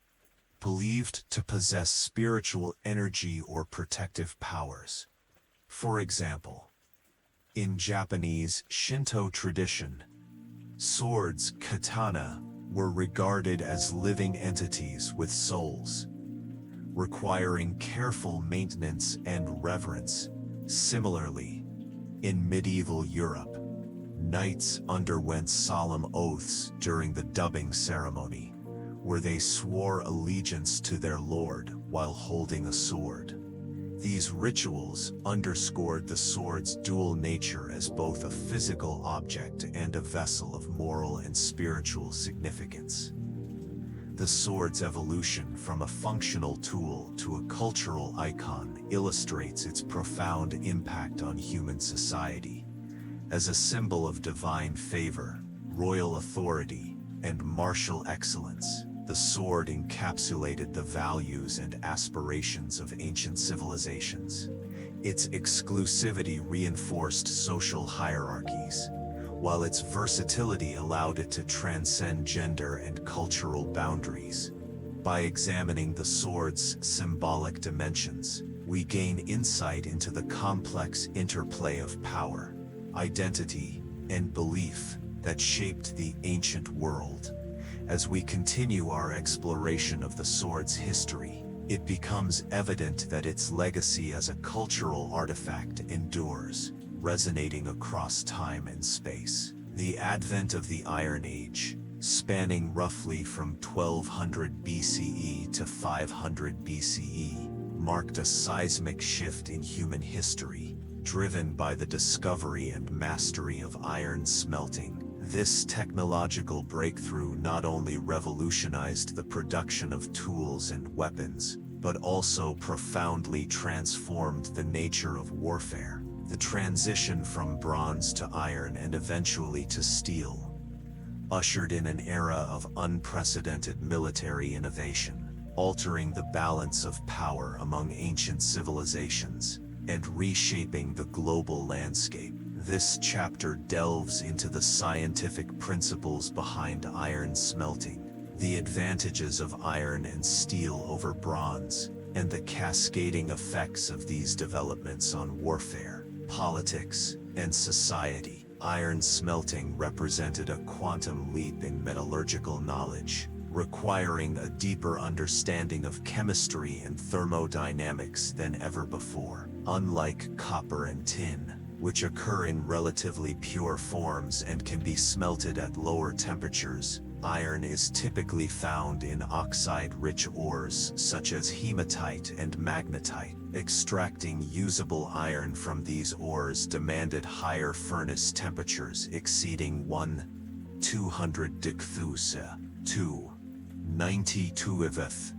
believed to possess spiritual energy or protective powers. For example, in Japanese Shinto tradition, swords, katana, were regarded as living entities with souls, requiring careful maintenance and reverence. Similarly, in medieval Europe, knights underwent solemn oaths during the dubbing ceremony, where they swore allegiance to their lord while holding a sword. These rituals underscored the sword's dual nature as both a physical object and a vessel of moral and spiritual significance. The sword's evolution from a functional tool to a cultural icon illustrates its profound impact on human society. As a symbol of divine favor, royal authority, and martial excellence, the sword encapsulated the values and aspirations of ancient civilizations. Its exclusivity reinforced social hierarchies, while its versatility allowed it to transcend gender and cultural boundaries. By examining the sword's symbolic dimensions, we gain insight into the complex interplay of power, identity, and belief that shaped the ancient world. As we continue our exploration of the sword's history, it becomes evident that its legacy as a cultural artifact endures, resonating across time and space. The advent of the Iron Age, spanning roughly from 1200 BCE to 500 BCE, marked a seismic shift in human history, driven by the discovery and mastery of iron smelting. This technological breakthrough not only revolutionized the production of tools and weapons, but also profoundly transformed the nature of warfare. The transition from bronze to iron and eventually to steel ushered in an era of unprecedented military innovation, altering the balance of power among ancient civilizations and reshaping the global landscape. This chapter delves into the scientific principles behind iron smelting, the advantages of iron and steel over bronze, and the cascading effects of these developments on warfare, politics, and society. Iron smelting represented a quantum leap in metallurgical knowledge, requiring a deeper understanding of chemistry and thermodynamics than ever before. Unlike copper and tin, which occur in relatively pure forms and can be smelted at lower temperatures, iron is typically found in oxide-rich ores such as hematite and magnetite. Extracting usable iron from these ores demanded higher furnace temperatures exceeding 200 degrees to 92 degrees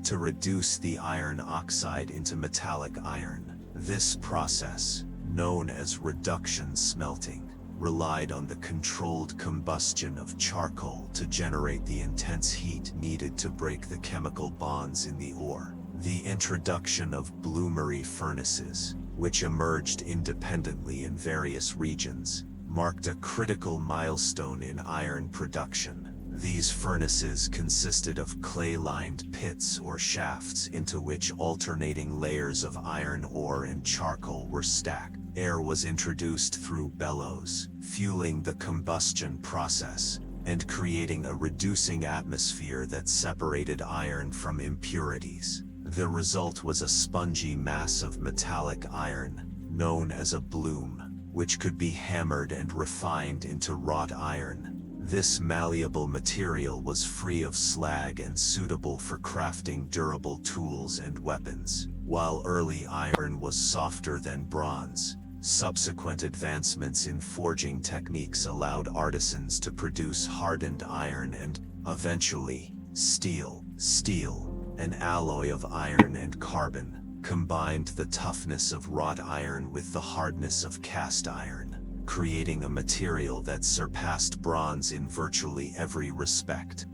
to reduce the iron oxide into metallic iron. This process, known as reduction smelting, relied on the controlled combustion of charcoal to generate the intense heat needed to break the chemical bonds in the ore. The introduction of bloomery furnaces, which emerged independently in various regions, marked a critical milestone in iron production. These furnaces consisted of clay-lined pits or shafts into which alternating layers of iron ore and charcoal were stacked. Air was introduced through bellows, fueling the combustion process and creating a reducing atmosphere that separated iron from impurities. The result was a spongy mass of metallic iron, known as a bloom, which could be hammered and refined into wrought iron. This malleable material was free of slag and suitable for crafting durable tools and weapons. While early iron was softer than bronze, subsequent advancements in forging techniques allowed artisans to produce hardened iron and, eventually, steel. Steel, an alloy of iron and carbon, combined the toughness of wrought iron with the hardness of cast iron, creating a material that surpassed bronze in virtually every respect.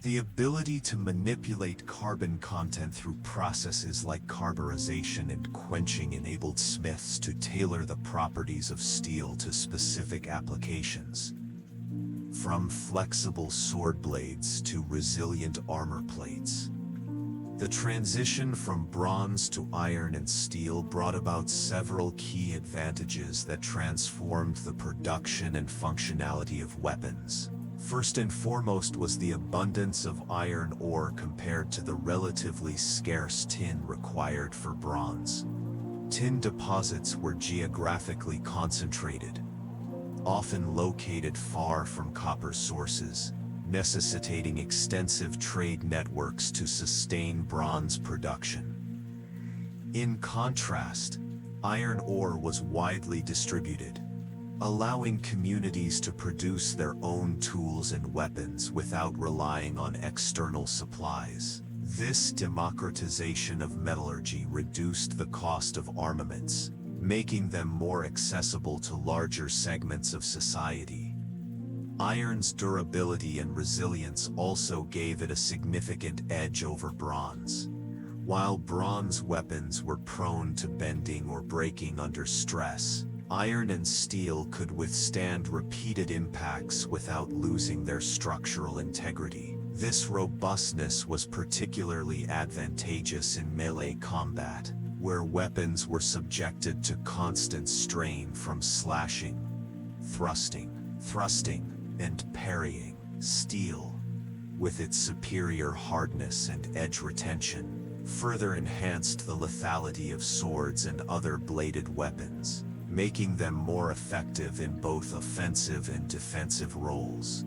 The ability to manipulate carbon content through processes like carburization and quenching enabled smiths to tailor the properties of steel to specific applications. From flexible sword blades to resilient armor plates. The transition from bronze to iron and steel brought about several key advantages that transformed the production and functionality of weapons. First and foremost was the abundance of iron ore compared to the relatively scarce tin required for bronze. Tin deposits were geographically concentrated, often located far from copper sources, necessitating extensive trade networks to sustain bronze production. In contrast, iron ore was widely distributed, allowing communities to produce their own tools and weapons without relying on external supplies. This democratization of metallurgy reduced the cost of armaments, making them more accessible to larger segments of society. Iron's durability and resilience also gave it a significant edge over bronze. While bronze weapons were prone to bending or breaking under stress, iron and steel could withstand repeated impacts without losing their structural integrity. This robustness was particularly advantageous in melee combat, where weapons were subjected to constant strain from slashing, thrusting, and parrying. Steel, with its superior hardness and edge retention, further enhanced the lethality of swords and other bladed weapons, making them more effective in both offensive and defensive roles.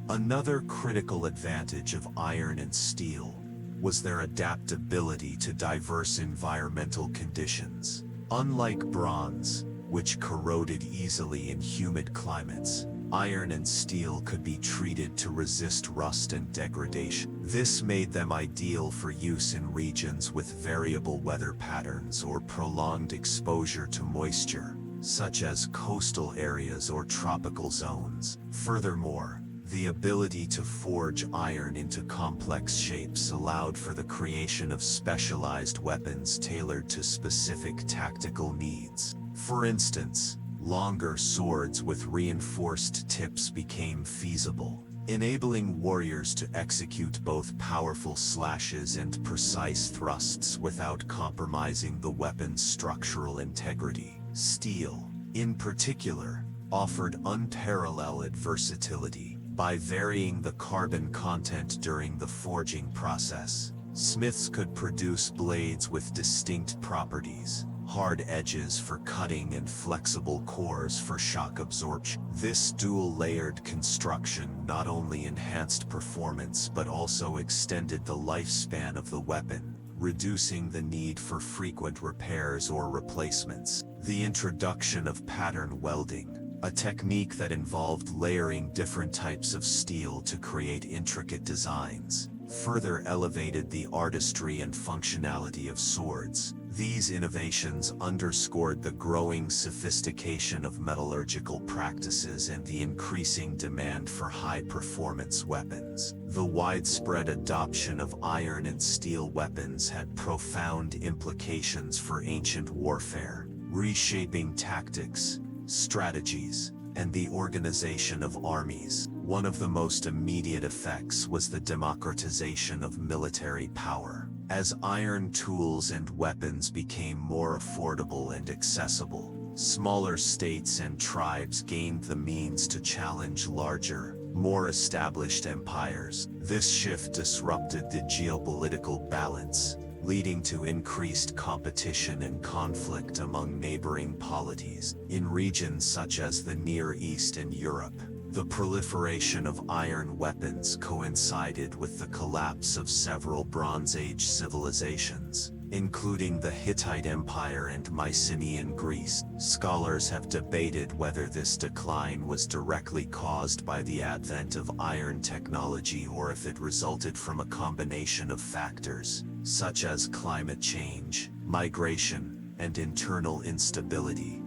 Another critical advantage of iron and steel was their adaptability to diverse environmental conditions. Unlike bronze, which corroded easily in humid climates, iron and steel could be treated to resist rust and degradation. This made them ideal for use in regions with variable weather patterns or prolonged exposure to moisture, such as coastal areas or tropical zones. Furthermore, the ability to forge iron into complex shapes allowed for the creation of specialized weapons tailored to specific tactical needs. For instance, longer swords with reinforced tips became feasible, enabling warriors to execute both powerful slashes and precise thrusts without compromising the weapon's structural integrity. Steel, in particular, offered unparalleled versatility. By varying the carbon content during the forging process, smiths could produce blades with distinct properties: hard edges for cutting and flexible cores for shock absorption. This dual-layered construction not only enhanced performance but also extended the lifespan of the weapon, reducing the need for frequent repairs or replacements. The introduction of pattern welding, a technique that involved layering different types of steel to create intricate designs, further elevated the artistry and functionality of swords. These innovations underscored the growing sophistication of metallurgical practices and the increasing demand for high-performance weapons. The widespread adoption of iron and steel weapons had profound implications for ancient warfare, reshaping tactics, strategies, and the organization of armies. One of the most immediate effects was the democratization of military power. As iron tools and weapons became more affordable and accessible, smaller states and tribes gained the means to challenge larger, more established empires. This shift disrupted the geopolitical balance, leading to increased competition and conflict among neighboring polities. In regions such as the Near East and Europe, the proliferation of iron weapons coincided with the collapse of several Bronze Age civilizations, including the Hittite Empire and Mycenaean Greece. Scholars have debated whether this decline was directly caused by the advent of iron technology or if it resulted from a combination of factors, such as climate change, migration, and internal instability.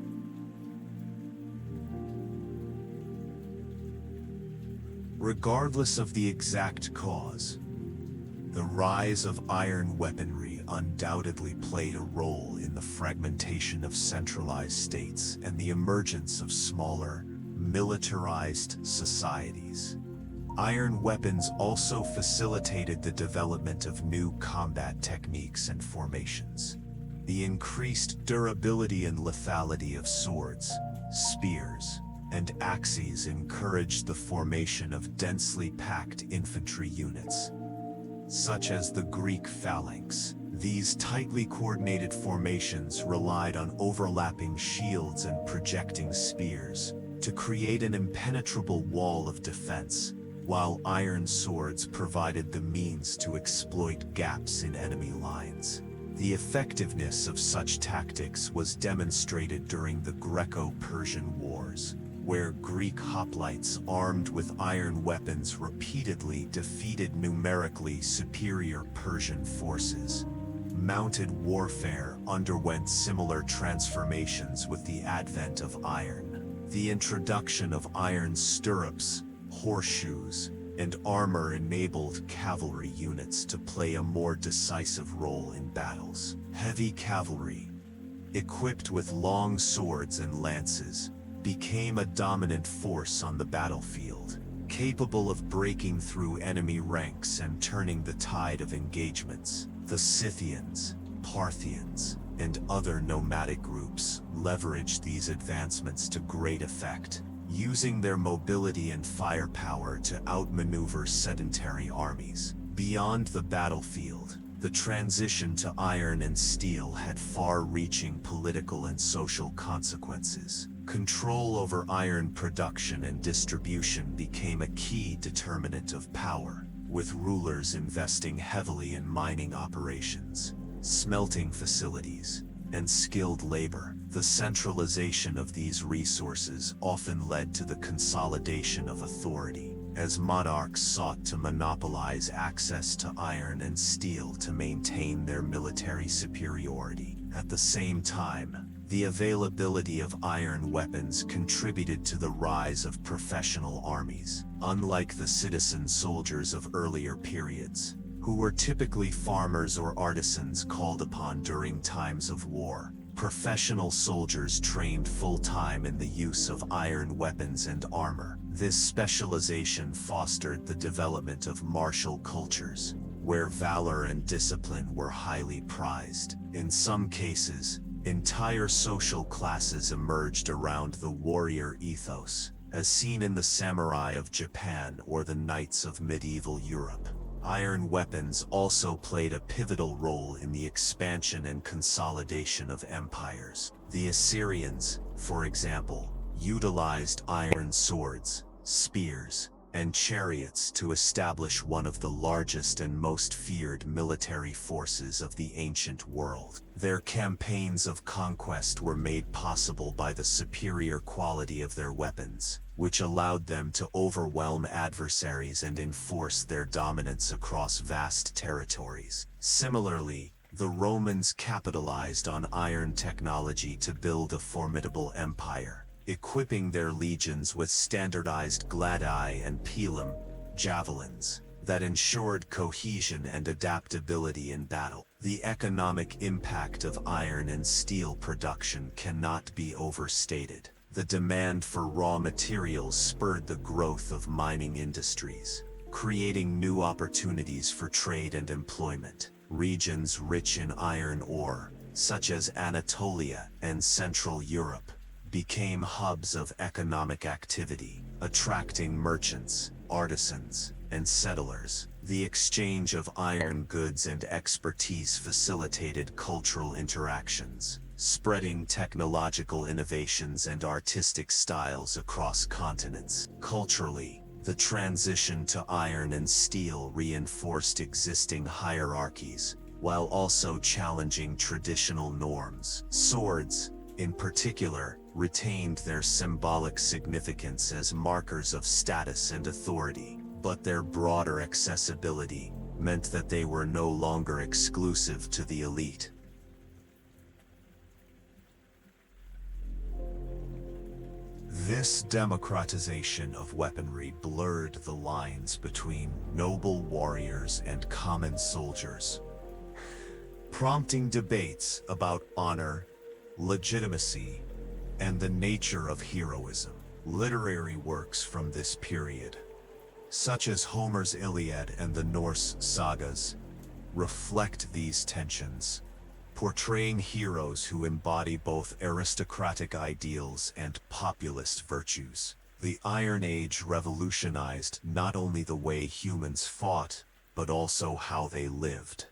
Regardless of the exact cause, the rise of iron weaponry undoubtedly played a role in the fragmentation of centralized states and the emergence of smaller, militarized societies. Iron weapons also facilitated the development of new combat techniques and formations. The increased durability and lethality of swords, spears, and axes encouraged the formation of densely packed infantry units, such as the Greek phalanx. These tightly coordinated formations relied on overlapping shields and projecting spears to create an impenetrable wall of defense, while iron swords provided the means to exploit gaps in enemy lines. The effectiveness of such tactics was demonstrated during the Greco-Persian Wars, where Greek hoplites armed with iron weapons repeatedly defeated numerically superior Persian forces. Mounted warfare underwent similar transformations with the advent of iron. The introduction of iron stirrups, horseshoes, and armor enabled cavalry units to play a more decisive role in battles. Heavy cavalry, equipped with long swords and lances, became a dominant force on the battlefield, capable of breaking through enemy ranks and turning the tide of engagements. The Scythians, Parthians, and other nomadic groups leveraged these advancements to great effect, using their mobility and firepower to outmaneuver sedentary armies. Beyond the battlefield, the transition to iron and steel had far-reaching political and social consequences. Control over iron production and distribution became a key determinant of power, with rulers investing heavily in mining operations, smelting facilities, and skilled labor. The centralization of these resources often led to the consolidation of authority, as monarchs sought to monopolize access to iron and steel to maintain their military superiority. At the same time, the availability of iron weapons contributed to the rise of professional armies. Unlike the citizen soldiers of earlier periods, who were typically farmers or artisans called upon during times of war, professional soldiers trained full-time in the use of iron weapons and armor. This specialization fostered the development of martial cultures, where valor and discipline were highly prized. In some cases, entire social classes emerged around the warrior ethos, as seen in the samurai of Japan or the knights of medieval Europe. Iron weapons also played a pivotal role in the expansion and consolidation of empires. The Assyrians, for example, utilized iron swords, spears, and chariots to establish one of the largest and most feared military forces of the ancient world. Their campaigns of conquest were made possible by the superior quality of their weapons, which allowed them to overwhelm adversaries and enforce their dominance across vast territories. Similarly, the Romans capitalized on iron technology to build a formidable empire, equipping their legions with standardized gladi and pilum, javelins, that ensured cohesion and adaptability in battle. The economic impact of iron and steel production cannot be overstated. The demand for raw materials spurred the growth of mining industries, creating new opportunities for trade and employment. Regions rich in iron ore, such as Anatolia and Central Europe, became hubs of economic activity, attracting merchants, artisans, and settlers. The exchange of iron goods and expertise facilitated cultural interactions, spreading technological innovations and artistic styles across continents. Culturally, the transition to iron and steel reinforced existing hierarchies, while also challenging traditional norms. Swords, in particular, retained their symbolic significance as markers of status and authority, but their broader accessibility meant that they were no longer exclusive to the elite. This democratization of weaponry blurred the lines between noble warriors and common soldiers, prompting debates about honor, legitimacy, and the nature of heroism. Literary works from this period, such as Homer's Iliad and the Norse sagas, reflect these tensions, portraying heroes who embody both aristocratic ideals and populist virtues. The Iron Age revolutionized not only the way humans fought, but also how they lived,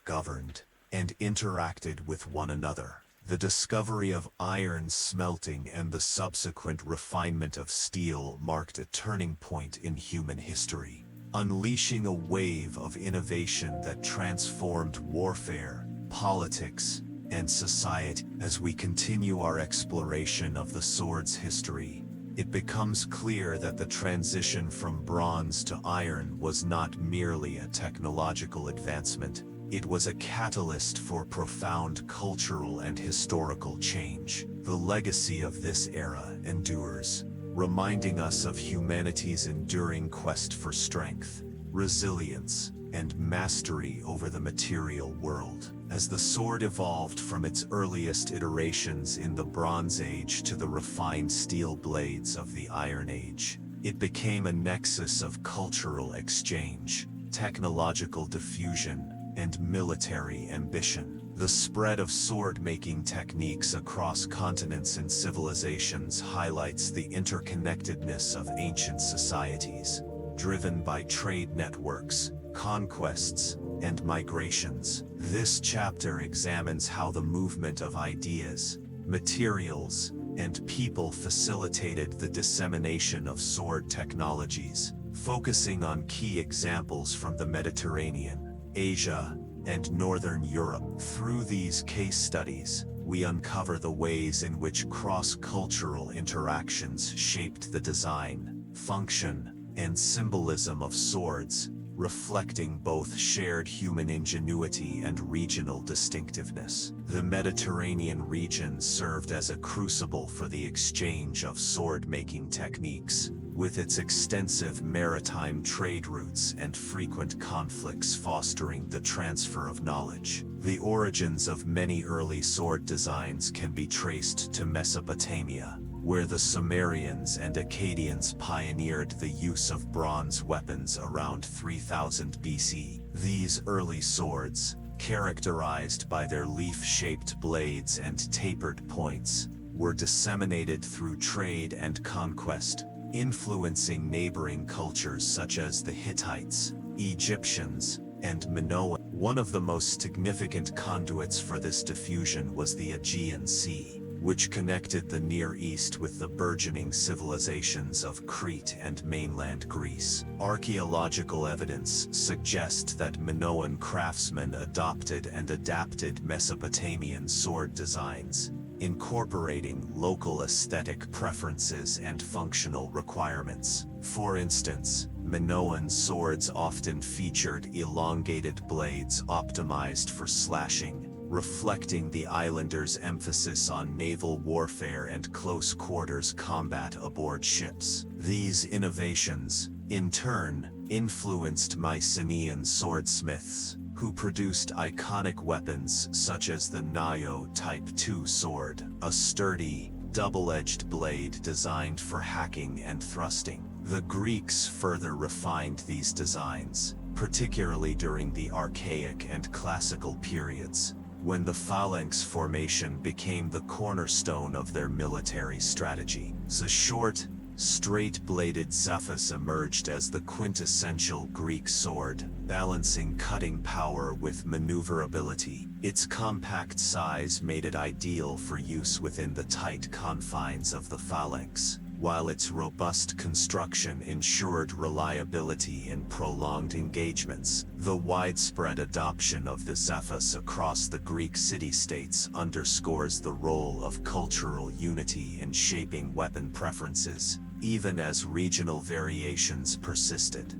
governed, and interacted with one another. The discovery of iron smelting and the subsequent refinement of steel marked a turning point in human history, unleashing a wave of innovation that transformed warfare, politics, and society. As we continue our exploration of the sword's history, it becomes clear that the transition from bronze to iron was not merely a technological advancement. It was a catalyst for profound cultural and historical change. The legacy of this era endures, reminding us of humanity's enduring quest for strength, resilience, and mastery over the material world. As the sword evolved from its earliest iterations in the Bronze Age to the refined steel blades of the Iron Age, it became a nexus of cultural exchange, technological diffusion, and military ambition. The spread of sword-making techniques across continents and civilizations highlights the interconnectedness of ancient societies, driven by trade networks, conquests, and migrations. This chapter examines how the movement of ideas, materials, and people facilitated the dissemination of sword technologies, focusing on key examples from the Mediterranean, Asia, and Northern Europe. Through these case studies, we uncover the ways in which cross-cultural interactions shaped the design, function, and symbolism of swords, reflecting both shared human ingenuity and regional distinctiveness. The Mediterranean region served as a crucible for the exchange of sword-making techniques, with its extensive maritime trade routes and frequent conflicts fostering the transfer of knowledge. The origins of many early sword designs can be traced to Mesopotamia, where the Sumerians and Akkadians pioneered the use of bronze weapons around 3000 BC. These early swords, characterized by their leaf-shaped blades and tapered points, were disseminated through trade and conquest, influencing neighboring cultures such as the Hittites, Egyptians, and Minoan. One of the most significant conduits for this diffusion was the Aegean Sea, which connected the Near East with the burgeoning civilizations of Crete and mainland Greece. Archaeological evidence suggests that Minoan craftsmen adopted and adapted Mesopotamian sword designs, incorporating local aesthetic preferences and functional requirements. For instance, Minoan swords often featured elongated blades optimized for slashing, reflecting the islanders' emphasis on naval warfare and close-quarters combat aboard ships. These innovations, in turn, influenced Mycenaean swordsmiths, who produced iconic weapons such as the Nio Type II sword, a sturdy, double-edged blade designed for hacking and thrusting. The Greeks further refined these designs, particularly during the Archaic and Classical periods, when the phalanx formation became the cornerstone of their military strategy. The short, straight-bladed Xephus emerged as the quintessential Greek sword, balancing cutting power with maneuverability. Its compact size made it ideal for use within the tight confines of the phalanx, while its robust construction ensured reliability in prolonged engagements. The widespread adoption of the Xephus across the Greek city-states underscores the role of cultural unity in shaping weapon preferences, even as regional variations persisted.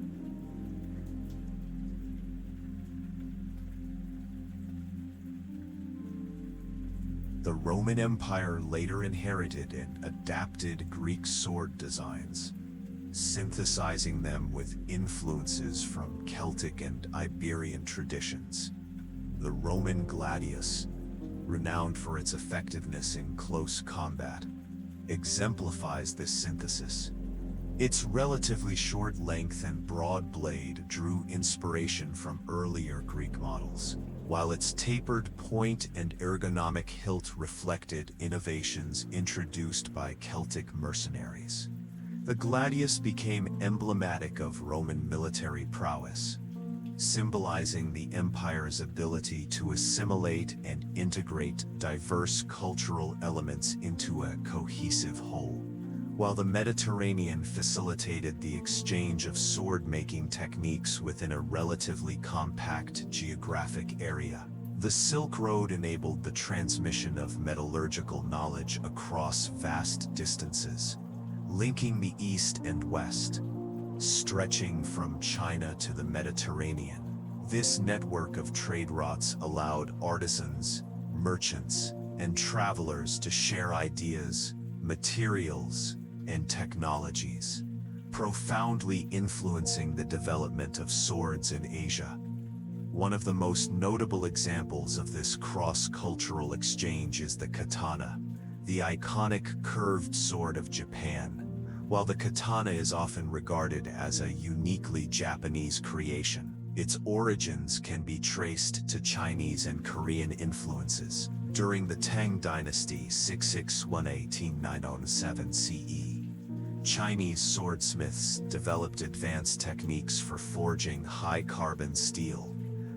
The Roman Empire later inherited and adapted Greek sword designs, synthesizing them with influences from Celtic and Iberian traditions. The Roman gladius, renowned for its effectiveness in close combat, exemplifies this synthesis. Its relatively short length and broad blade drew inspiration from earlier Greek models, while its tapered point and ergonomic hilt reflected innovations introduced by Celtic mercenaries. The gladius became emblematic of Roman military prowess, symbolizing the empire's ability to assimilate and integrate diverse cultural elements into a cohesive whole. While the Mediterranean facilitated the exchange of sword-making techniques within a relatively compact geographic area, the Silk Road enabled the transmission of metallurgical knowledge across vast distances, linking the East and West. Stretching from China to the Mediterranean, This network of trade routes allowed artisans, merchants, and travelers to share ideas, materials, and technologies, profoundly influencing the development of swords in Asia. One of the most notable examples of this cross-cultural exchange is the katana, the iconic curved sword of Japan. While the katana is often regarded as a uniquely Japanese creation, its origins can be traced to Chinese and Korean influences. During the Tang Dynasty 661–907 CE, Chinese swordsmiths developed advanced techniques for forging high-carbon steel,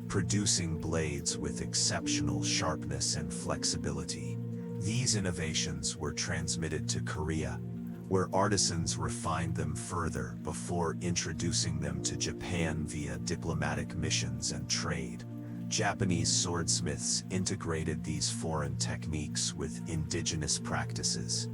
producing blades with exceptional sharpness and flexibility. These innovations were transmitted to Korea, where artisans refined them further before introducing them to Japan via diplomatic missions and trade. Japanese swordsmiths integrated these foreign techniques with indigenous practices,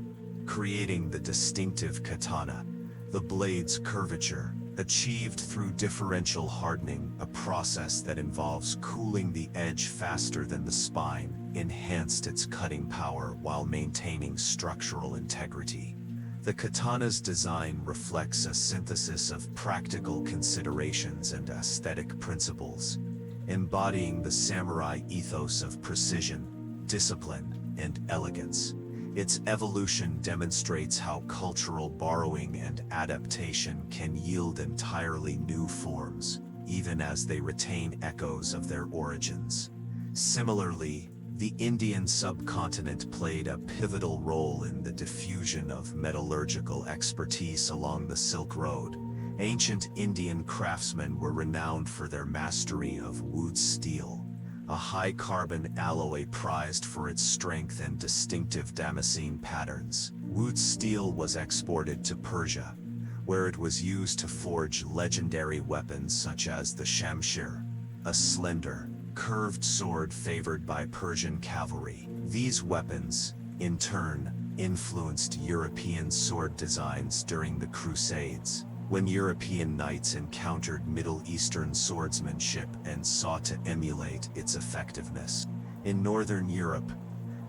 creating the distinctive katana. The blade's curvature, achieved through differential hardening, a process that involves cooling the edge faster than the spine, enhanced its cutting power while maintaining structural integrity. The katana's design reflects a synthesis of practical considerations and aesthetic principles, embodying the samurai ethos of precision, discipline, and elegance. Its evolution demonstrates how cultural borrowing and adaptation can yield entirely new forms, even as they retain echoes of their origins. Similarly, the Indian subcontinent played a pivotal role in the diffusion of metallurgical expertise along the Silk Road. Ancient Indian craftsmen were renowned for their mastery of wood steel, a high-carbon alloy prized for its strength and distinctive damascene patterns. Wood steel was exported to Persia, where it was used to forge legendary weapons such as the shamshir, a slender, curved sword favored by Persian cavalry. These weapons, in turn, influenced European sword designs during the Crusades, when European knights encountered Middle Eastern swordsmanship and sought to emulate its effectiveness. In Northern Europe,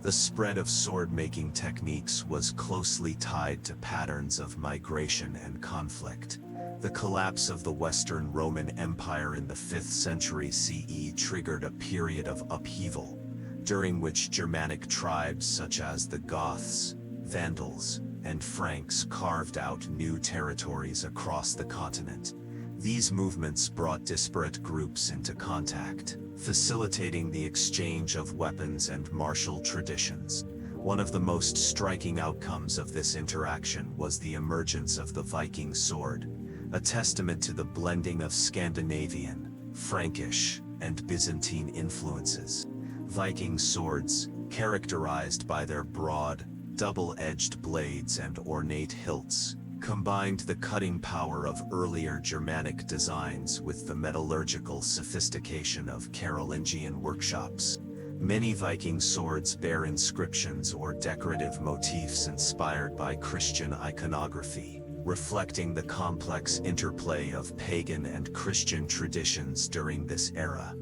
the spread of sword-making techniques was closely tied to patterns of migration and conflict. The collapse of the Western Roman Empire in the 5th century CE triggered a period of upheaval, during which Germanic tribes such as the Goths, Vandals, and Franks carved out new territories across the continent. These movements brought disparate groups into contact, facilitating the exchange of weapons and martial traditions. One of the most striking outcomes of this interaction was the emergence of the Viking sword, a testament to the blending of Scandinavian, Frankish, and Byzantine influences. Viking swords, characterized by their broad, double-edged blades and ornate hilts, combined the cutting power of earlier Germanic designs with the metallurgical sophistication of Carolingian workshops. Many Viking swords bear inscriptions or decorative motifs inspired by Christian iconography, reflecting the complex interplay of pagan and Christian traditions during this era.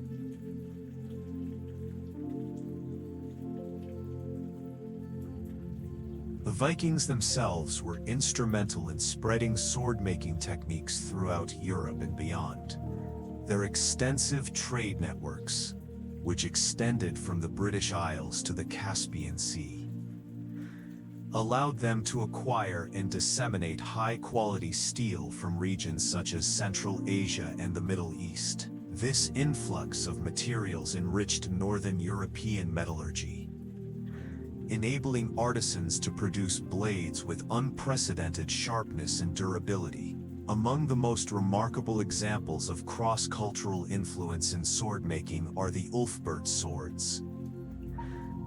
The Vikings themselves were instrumental in spreading sword-making techniques throughout Europe and beyond. Their extensive trade networks, which extended from the British Isles to the Caspian Sea, allowed them to acquire and disseminate high-quality steel from regions such as Central Asia and the Middle East. This influx of materials enriched Northern European metallurgy, enabling artisans to produce blades with unprecedented sharpness and durability. Among the most remarkable examples of cross-cultural influence in sword-making are the Ulfbert swords,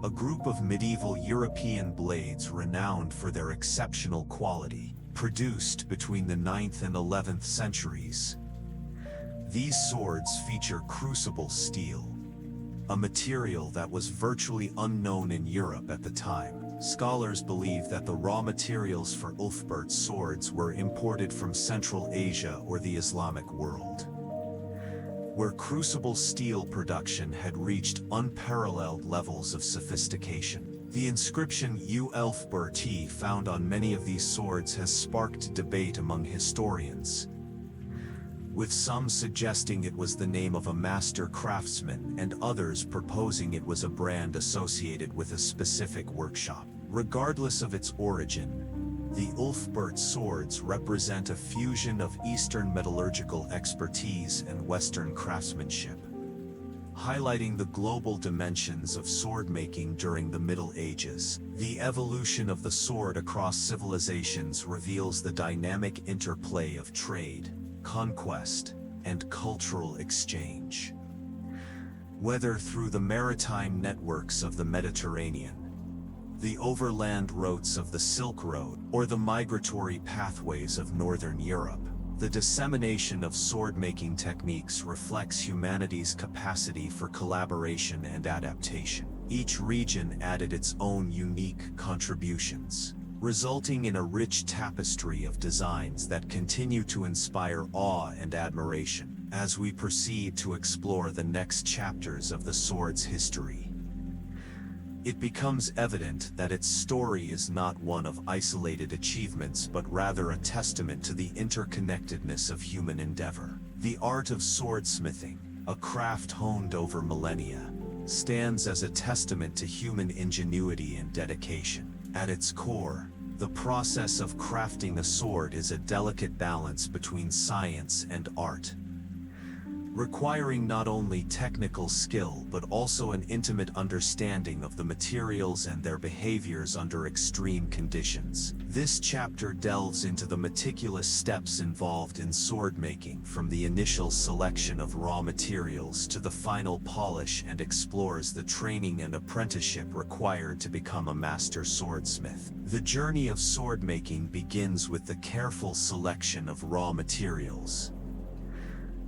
a group of medieval European blades renowned for their exceptional quality, produced between the 9th and 11th centuries. These swords feature crucible steel, a material that was virtually unknown in Europe at the time. Scholars believe that the raw materials for Ulfbert swords were imported from Central Asia or the Islamic world. where crucible steel production had reached unparalleled levels of sophistication. The inscription Ulfberti found on many of these swords has sparked debate among historians, with some suggesting it was the name of a master craftsman and others proposing it was a brand associated with a specific workshop. Regardless of its origin, the Ulfbert swords represent a fusion of Eastern metallurgical expertise and Western craftsmanship, highlighting the global dimensions of sword-making during the Middle Ages. The evolution of the sword across civilizations reveals the dynamic interplay of trade, conquest, and cultural exchange. Whether through the maritime networks of the Mediterranean, the overland routes of the Silk Road, or the migratory pathways of Northern Europe, the dissemination of sword-making techniques reflects humanity's capacity for collaboration and adaptation. Each region added its own unique contributions, resulting in a rich tapestry of designs that continue to inspire awe and admiration as we proceed to explore the next chapters of the sword's history. It becomes evident that its story is not one of isolated achievements but rather a testament to the interconnectedness of human endeavor. The art of swordsmithing, a craft honed over millennia, stands as a testament to human ingenuity and dedication. At its core, the process of crafting a sword is a delicate balance between science and art, requiring not only technical skill but also an intimate understanding of the materials and their behaviors under extreme conditions. This chapter delves into the meticulous steps involved in sword making, from the initial selection of raw materials to the final polish, and explores the training and apprenticeship required to become a master swordsmith. The journey of sword making begins with the careful selection of raw materials,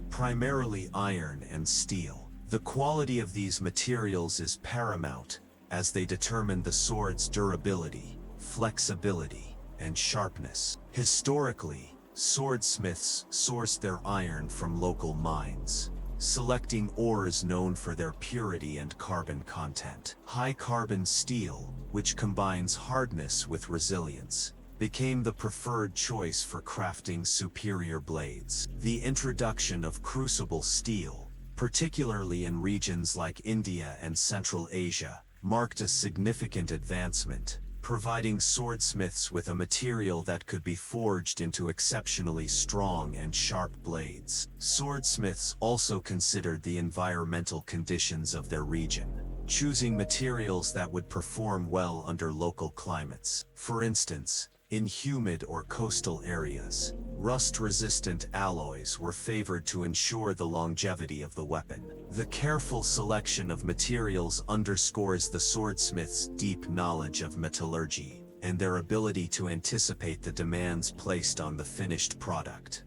primarily iron and steel. The quality of these materials is paramount, as they determine the sword's durability, flexibility, and sharpness. Historically, swordsmiths sourced their iron from local mines, selecting ores known for their purity and carbon content. High-carbon steel, which combines hardness with resilience, became the preferred choice for crafting superior blades. The introduction of crucible steel, particularly in regions like India and Central Asia, marked a significant advancement, providing swordsmiths with a material that could be forged into exceptionally strong and sharp blades. Swordsmiths also considered the environmental conditions of their region, choosing materials that would perform well under local climates. For instance, in humid or coastal areas, rust-resistant alloys were favored to ensure the longevity of the weapon. The careful selection of materials underscores the swordsmith's deep knowledge of metallurgy and their ability to anticipate the demands placed on the finished product.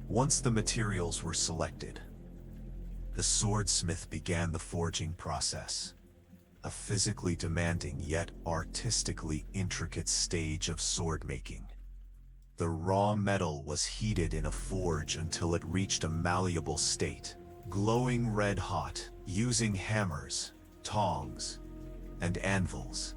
Once the materials were selected, the swordsmith began the forging process, a physically demanding yet artistically intricate stage of sword making. The raw metal was heated in a forge until it reached a malleable state, glowing red hot. Using hammers, tongs, and anvils,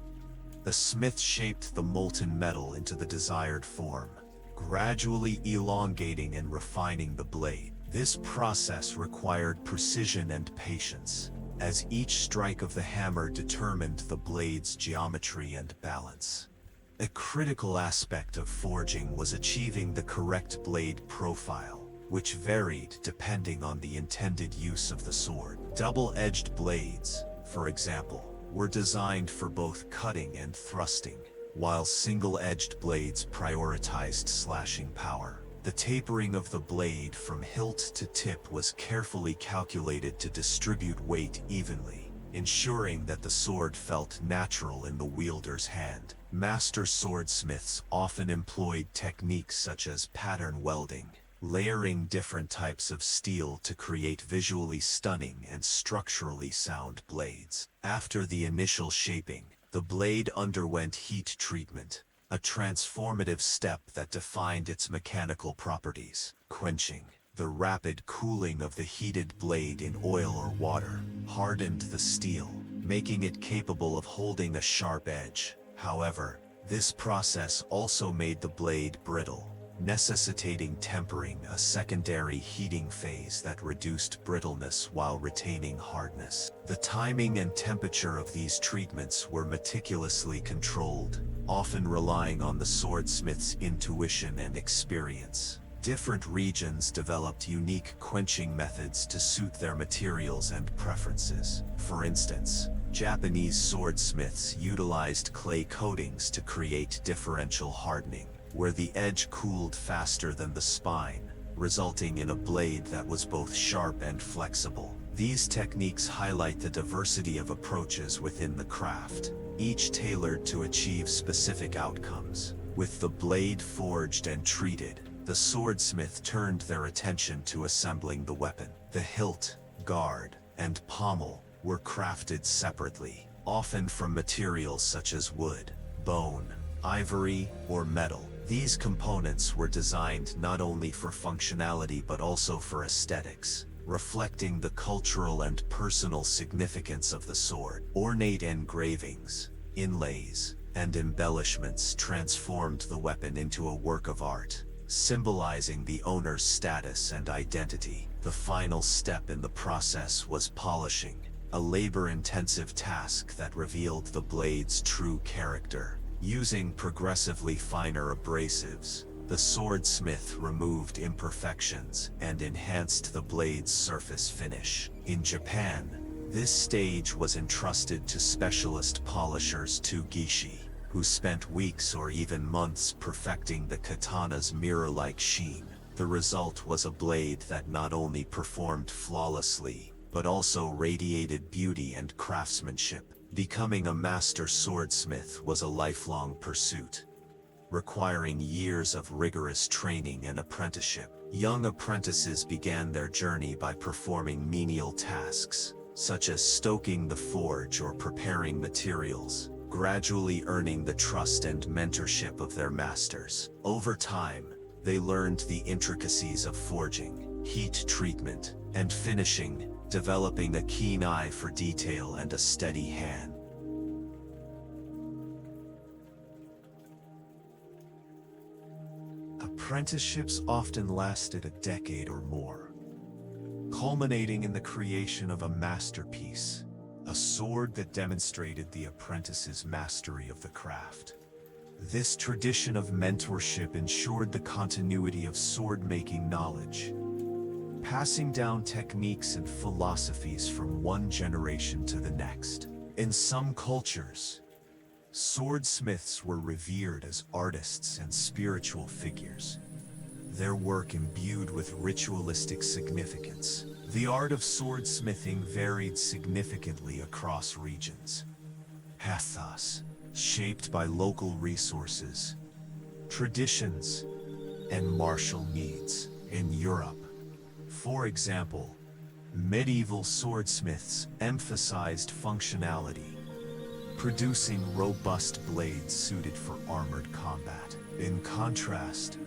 the smith shaped the molten metal into the desired form, gradually elongating and refining the blade. This process required precision and patience, as each strike of the hammer determined the blade's geometry and balance. A critical aspect of forging was achieving the correct blade profile, which varied depending on the intended use of the sword. Double-edged blades, for example, were designed for both cutting and thrusting, while single-edged blades prioritized slashing power. The tapering of the blade from hilt to tip was carefully calculated to distribute weight evenly, ensuring that the sword felt natural in the wielder's hand. Master swordsmiths often employed techniques such as pattern welding, layering different types of steel to create visually stunning and structurally sound blades. After the initial shaping, the blade underwent heat treatment, a transformative step that defined its mechanical properties. Quenching, the rapid cooling of the heated blade in oil or water, hardened the steel, making it capable of holding a sharp edge. However, this process also made the blade brittle, necessitating tempering, a secondary heating phase that reduced brittleness while retaining hardness. The timing and temperature of these treatments were meticulously controlled, often relying on the swordsmith's intuition and experience. Different regions developed unique quenching methods to suit their materials and preferences. For instance, Japanese swordsmiths utilized clay coatings to create differential hardening, where the edge cooled faster than the spine, resulting in a blade that was both sharp and flexible. These techniques highlight the diversity of approaches within the craft, each tailored to achieve specific outcomes. With the blade forged and treated, the swordsmith turned their attention to assembling the weapon. The hilt, guard, and pommel were crafted separately, often from materials such as wood, bone, ivory, or metal. These components were designed not only for functionality but also for aesthetics, reflecting the cultural and personal significance of the sword. Ornate engravings, inlays, and embellishments transformed the weapon into a work of art, symbolizing the owner's status and identity. The final step in the process was polishing, a labor-intensive task that revealed the blade's true character. Using progressively finer abrasives, the swordsmith removed imperfections and enhanced the blade's surface finish. In Japan, this stage was entrusted to specialist polishers gishi, who spent weeks or even months perfecting the katana's mirror-like sheen. The result was a blade that not only performed flawlessly, but also radiated beauty and craftsmanship. Becoming a master swordsmith was a lifelong pursuit, requiring years of rigorous training and apprenticeship. Young apprentices began their journey by performing menial tasks, such as stoking the forge or preparing materials, gradually earning the trust and mentorship of their masters. Over time, they learned the intricacies of forging, heat treatment, and finishing, developing a keen eye for detail and a steady hand. Apprenticeships often lasted a decade or more, culminating in the creation of a masterpiece, a sword that demonstrated the apprentice's mastery of the craft. This tradition of mentorship ensured the continuity of sword-making knowledge, passing down techniques and philosophies from one generation to the next. In some cultures, swordsmiths were revered as artists and spiritual figures, their work imbued with ritualistic significance. The art of swordsmithing varied significantly across regions. Pathos, shaped by local resources, traditions, and martial needs. In Europe, for example, medieval swordsmiths emphasized functionality, producing robust blades suited for armored combat. In contrast,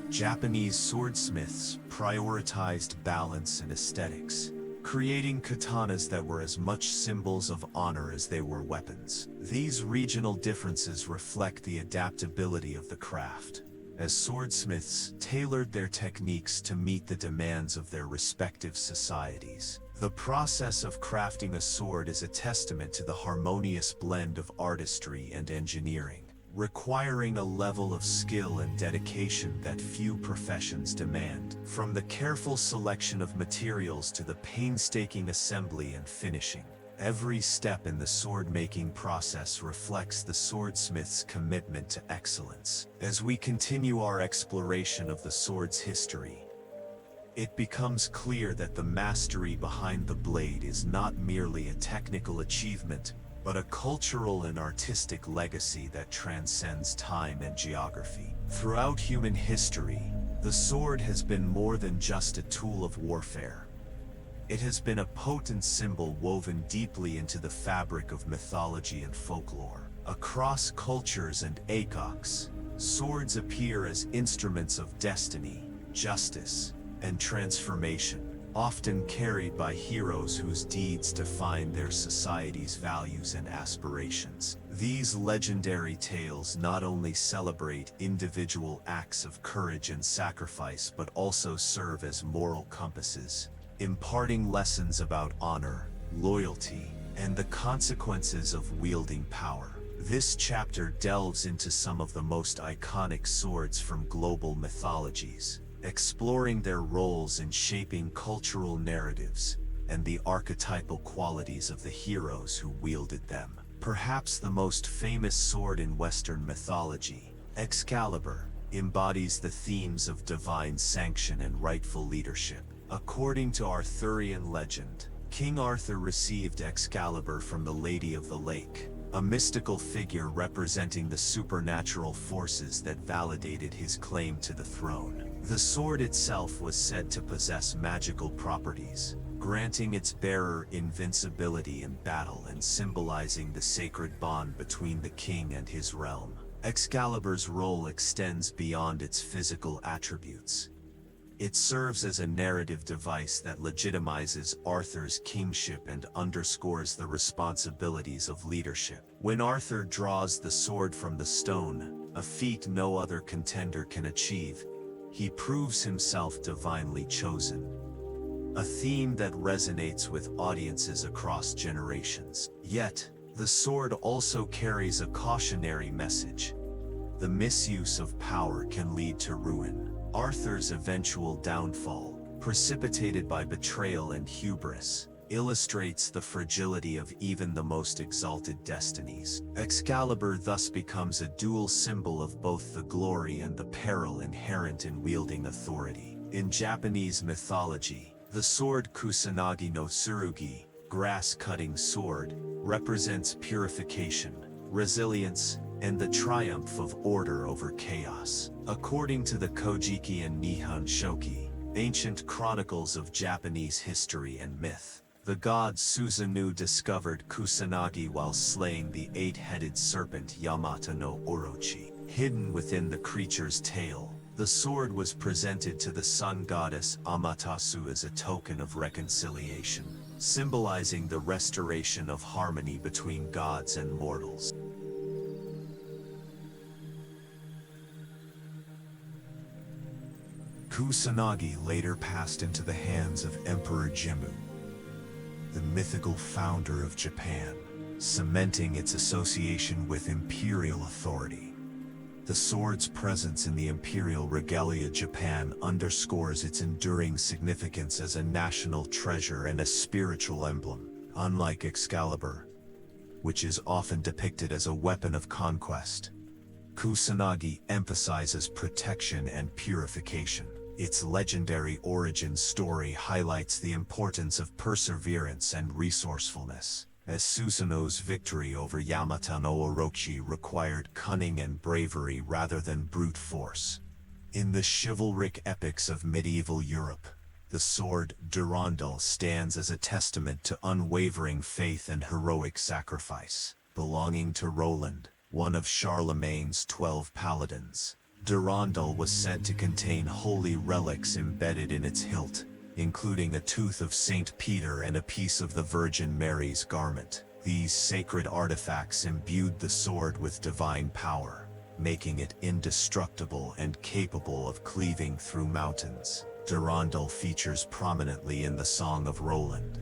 Japanese swordsmiths prioritized balance and aesthetics, creating katanas that were as much symbols of honor as they were weapons. These regional differences reflect the adaptability of the craft, as swordsmiths tailored their techniques to meet the demands of their respective societies. The process of crafting a sword is a testament to the harmonious blend of artistry and engineering, requiring a level of skill and dedication that few professions demand. From the careful selection of materials to the painstaking assembly and finishing, every step in the sword-making process reflects the swordsmith's commitment to excellence. As we continue our exploration of the sword's history, it becomes clear that the mastery behind the blade is not merely a technical achievement, but a cultural and artistic legacy that transcends time and geography. Throughout human history, the sword has been more than just a tool of warfare. It has been a potent symbol woven deeply into the fabric of mythology and folklore. Across cultures and epochs, swords appear as instruments of destiny, justice, and transformation, often carried by heroes whose deeds define their society's values and aspirations. These legendary tales not only celebrate individual acts of courage and sacrifice but also serve as moral compasses, imparting lessons about honor, loyalty, and the consequences of wielding power. This chapter delves into some of the most iconic swords from global mythologies, exploring their roles in shaping cultural narratives and the archetypal qualities of the heroes who wielded them. Perhaps the most famous sword in Western mythology, Excalibur, embodies the themes of divine sanction and rightful leadership. According to Arthurian legend, King Arthur received Excalibur from the Lady of the Lake, a mystical figure representing the supernatural forces that validated his claim to the throne. The sword itself was said to possess magical properties, granting its bearer invincibility in battle and symbolizing the sacred bond between the king and his realm. Excalibur's role extends beyond its physical attributes. It serves as a narrative device that legitimizes Arthur's kingship and underscores the responsibilities of leadership. When Arthur draws the sword from the stone, a feat no other contender can achieve, he proves himself divinely chosen. A theme that resonates with audiences across generations. Yet, the sword also carries a cautionary message. The misuse of power can lead to ruin. Arthur's eventual downfall, precipitated by betrayal and hubris, illustrates the fragility of even the most exalted destinies. Excalibur thus becomes a dual symbol of both the glory and the peril inherent in wielding authority. In Japanese mythology, the sword Kusanagi no Tsurugi, grass-cutting sword, represents purification, resilience, and the triumph of order over chaos. According to the Kojiki and Nihon Shoki, ancient chronicles of Japanese history and myth, the god Susanoo discovered Kusanagi while slaying the eight-headed serpent Yamata no Orochi. Hidden within the creature's tail, the sword was presented to the sun goddess Amaterasu as a token of reconciliation, symbolizing the restoration of harmony between gods and mortals. Kusanagi later passed into the hands of Emperor Jimmu, the mythical founder of Japan, cementing its association with imperial authority. The sword's presence in the imperial regalia Japan underscores its enduring significance as a national treasure and a spiritual emblem. Unlike Excalibur, which is often depicted as a weapon of conquest, Kusanagi emphasizes protection and purification. Its legendary origin story highlights the importance of perseverance and resourcefulness, as Susanoo's victory over Yamata no Orochi required cunning and bravery rather than brute force. In the chivalric epics of medieval Europe, the sword Durandal stands as a testament to unwavering faith and heroic sacrifice. Belonging to Roland, one of Charlemagne's 12 paladins, Durandal was said to contain holy relics embedded in its hilt, including a tooth of Saint Peter and a piece of the Virgin Mary's garment. These sacred artifacts imbued the sword with divine power, making it indestructible and capable of cleaving through mountains. Durandal features prominently in the Song of Roland,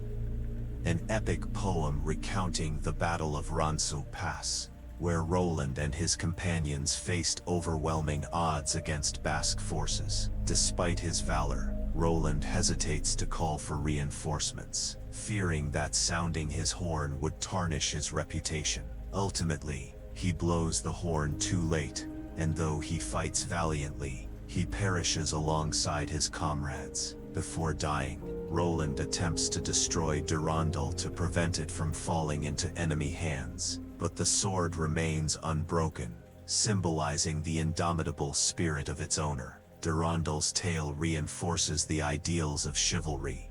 an epic poem recounting the Battle of Ransu Pass, where Roland and his companions faced overwhelming odds against Basque forces. Despite his valor, Roland hesitates to call for reinforcements, fearing that sounding his horn would tarnish his reputation. Ultimately, he blows the horn too late, and though he fights valiantly, he perishes alongside his comrades. Before dying, Roland attempts to destroy Durandal to prevent it from falling into enemy hands, but the sword remains unbroken, symbolizing the indomitable spirit of its owner. Durandal's tale reinforces the ideals of chivalry,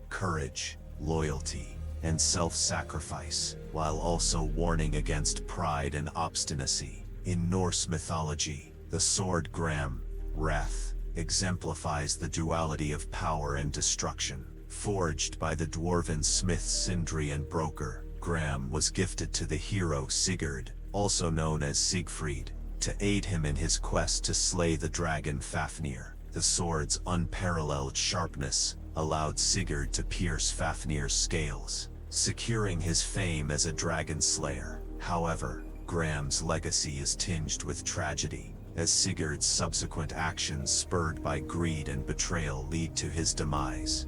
courage, loyalty, and self-sacrifice, while also warning against pride and obstinacy. In Norse mythology, the sword Gram, Wrath, exemplifies the duality of power and destruction. Forged by the dwarven smiths Sindri and Broker, Gram was gifted to the hero Sigurd, also known as Siegfried, to aid him in his quest to slay the dragon Fafnir. The sword's unparalleled sharpness allowed Sigurd to pierce Fafnir's scales, securing his fame as a dragon slayer. However, Gram's legacy is tinged with tragedy, as Sigurd's subsequent actions spurred by greed and betrayal lead to his demise.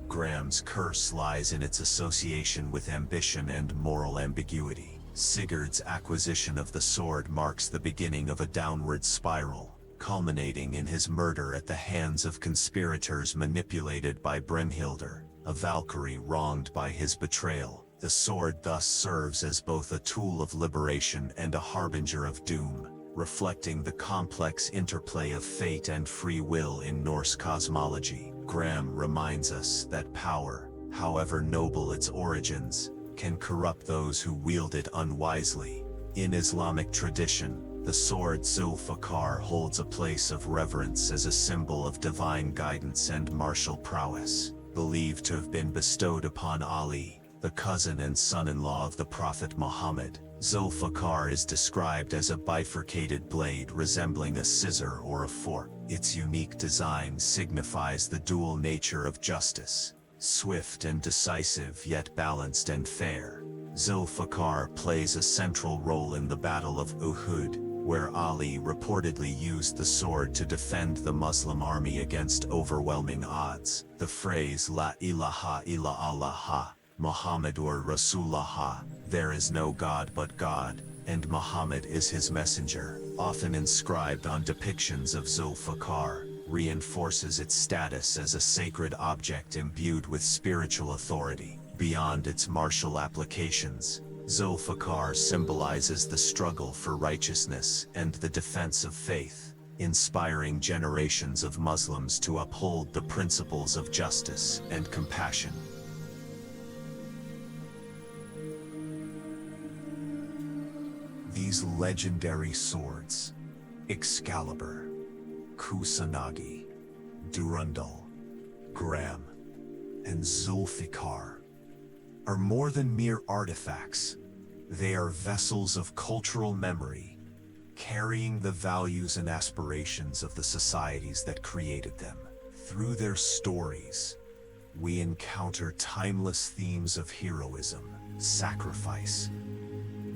Gram's curse lies in its association with ambition and moral ambiguity. Sigurd's acquisition of the sword marks the beginning of a downward spiral, culminating in his murder at the hands of conspirators manipulated by Brynhildr, a Valkyrie wronged by his betrayal. The sword thus serves as both a tool of liberation and a harbinger of doom, reflecting the complex interplay of fate and free will in Norse cosmology. Gram reminds us that power, however noble its origins, can corrupt those who wield it unwisely. In Islamic tradition, the sword Zulfiqar holds a place of reverence as a symbol of divine guidance and martial prowess. Believed to have been bestowed upon Ali, the cousin and son-in-law of the Prophet Muhammad, Zulfiqar is described as a bifurcated blade resembling a scissor or a fork. Its unique design signifies the dual nature of justice, swift and decisive yet balanced and fair. Zulfiqar plays a central role in the Battle of Uhud, where Ali reportedly used the sword to defend the Muslim army against overwhelming odds. The phrase La ilaha illa Allah, Muhammadur Rasulullah, there is no God but God, and Muhammad is his messenger, often inscribed on depictions of Zulfiqar, reinforces its status as a sacred object imbued with spiritual authority. Beyond its martial applications, Zulfiqar symbolizes the struggle for righteousness and the defense of faith, inspiring generations of Muslims to uphold the principles of justice and compassion. These legendary swords, Excalibur, Kusanagi, Durandal, Gram, and Zulfiqar, are more than mere artifacts. They are vessels of cultural memory, carrying the values and aspirations of the societies that created them. Through their stories, we encounter timeless themes of heroism, sacrifice,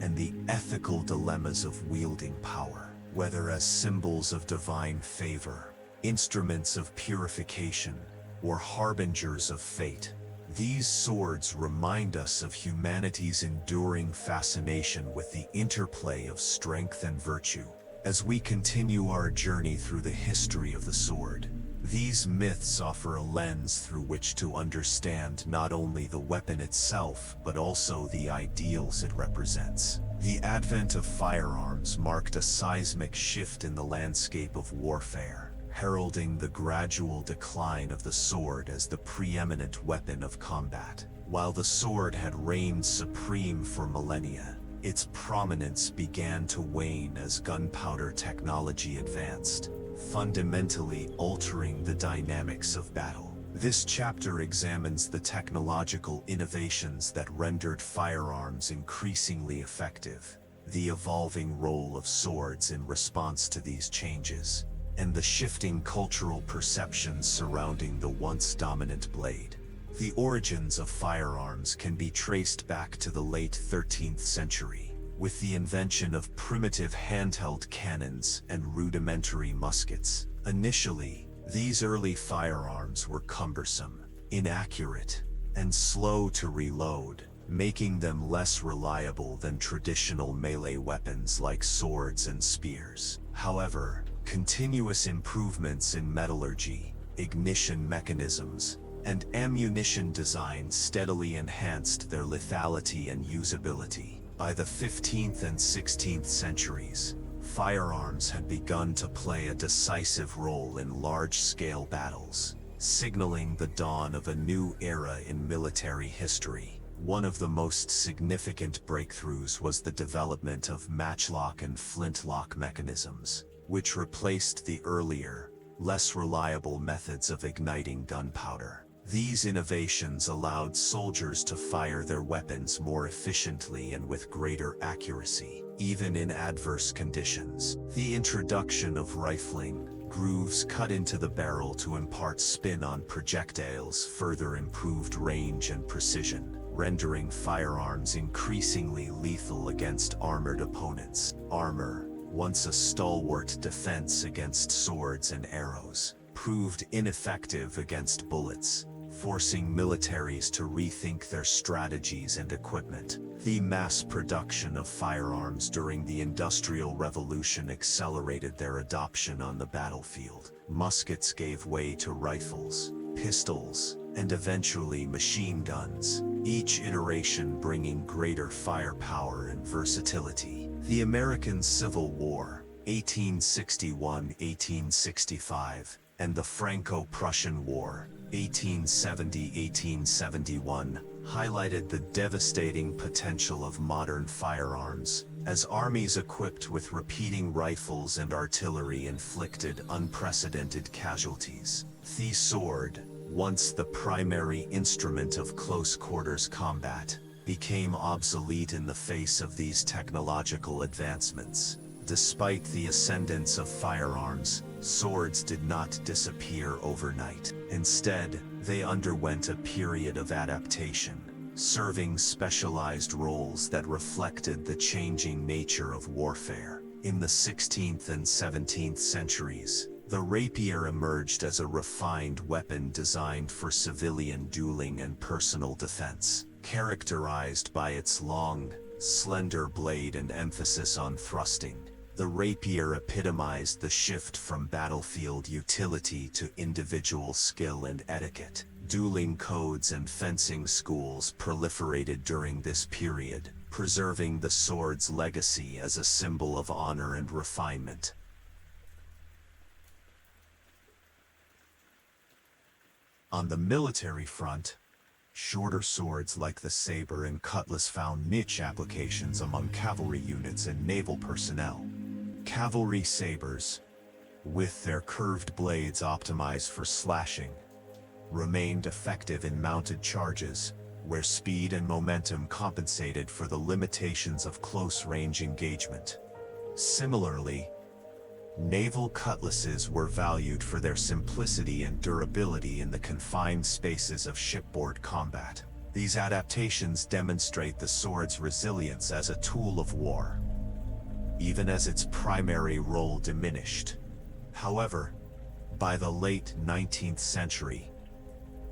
and the ethical dilemmas of wielding power. Whether as symbols of divine favor, instruments of purification, or harbingers of fate, these swords remind us of humanity's enduring fascination with the interplay of strength and virtue. As we continue our journey through the history of the sword, these myths offer a lens through which to understand not only the weapon itself, but also the ideals it represents. The advent of firearms marked a seismic shift in the landscape of warfare, heralding the gradual decline of the sword as the preeminent weapon of combat. While the sword had reigned supreme for millennia, its prominence began to wane as gunpowder technology advanced, fundamentally altering the dynamics of battle. This chapter examines the technological innovations that rendered firearms increasingly effective, the evolving role of swords in response to these changes, and the shifting cultural perceptions surrounding the once dominant blade. The origins of firearms can be traced back to the late 13th century, with the invention of primitive handheld cannons and rudimentary muskets. Initially, these early firearms were cumbersome, inaccurate, and slow to reload, making them less reliable than traditional melee weapons like swords and spears. However, continuous improvements in metallurgy, ignition mechanisms, and ammunition design steadily enhanced their lethality and usability. By the 15th and 16th centuries, firearms had begun to play a decisive role in large-scale battles, signaling the dawn of a new era in military history. One of the most significant breakthroughs was the development of matchlock and flintlock mechanisms, which replaced the earlier, less reliable methods of igniting gunpowder. These innovations allowed soldiers to fire their weapons more efficiently and with greater accuracy, even in adverse conditions. The introduction of rifling, grooves cut into the barrel to impart spin on projectiles, further improved range and precision, rendering firearms increasingly lethal against armored opponents. Armor, once a stalwart defense against swords and arrows, proved ineffective against bullets, forcing militaries to rethink their strategies and equipment. The mass production of firearms during the Industrial Revolution accelerated their adoption on the battlefield. Muskets gave way to rifles, pistols, and eventually machine guns, each iteration bringing greater firepower and versatility. The American Civil War, 1861-1865, and the Franco-Prussian War, 1870-1871, highlighted the devastating potential of modern firearms, as armies equipped with repeating rifles and artillery inflicted unprecedented casualties. The sword, once the primary instrument of close-quarters combat, became obsolete in the face of these technological advancements. Despite the ascendance of firearms, swords did not disappear overnight. Instead, they underwent a period of adaptation, serving specialized roles that reflected the changing nature of warfare. In the 16th and 17th centuries, the rapier emerged as a refined weapon designed for civilian dueling and personal defense. Characterized by its long, slender blade and emphasis on thrusting, the rapier epitomized the shift from battlefield utility to individual skill and etiquette. Dueling codes and fencing schools proliferated during this period, preserving the sword's legacy as a symbol of honor and refinement. On the military front, shorter swords like the saber and cutlass found niche applications among cavalry units and naval personnel. Cavalry sabers, with their curved blades optimized for slashing, remained effective in mounted charges, where speed and momentum compensated for the limitations of close-range engagement. Similarly, naval cutlasses were valued for their simplicity and durability in the confined spaces of shipboard combat. These adaptations demonstrate the sword's resilience as a tool of war, even as its primary role diminished. However, by the late 19th century,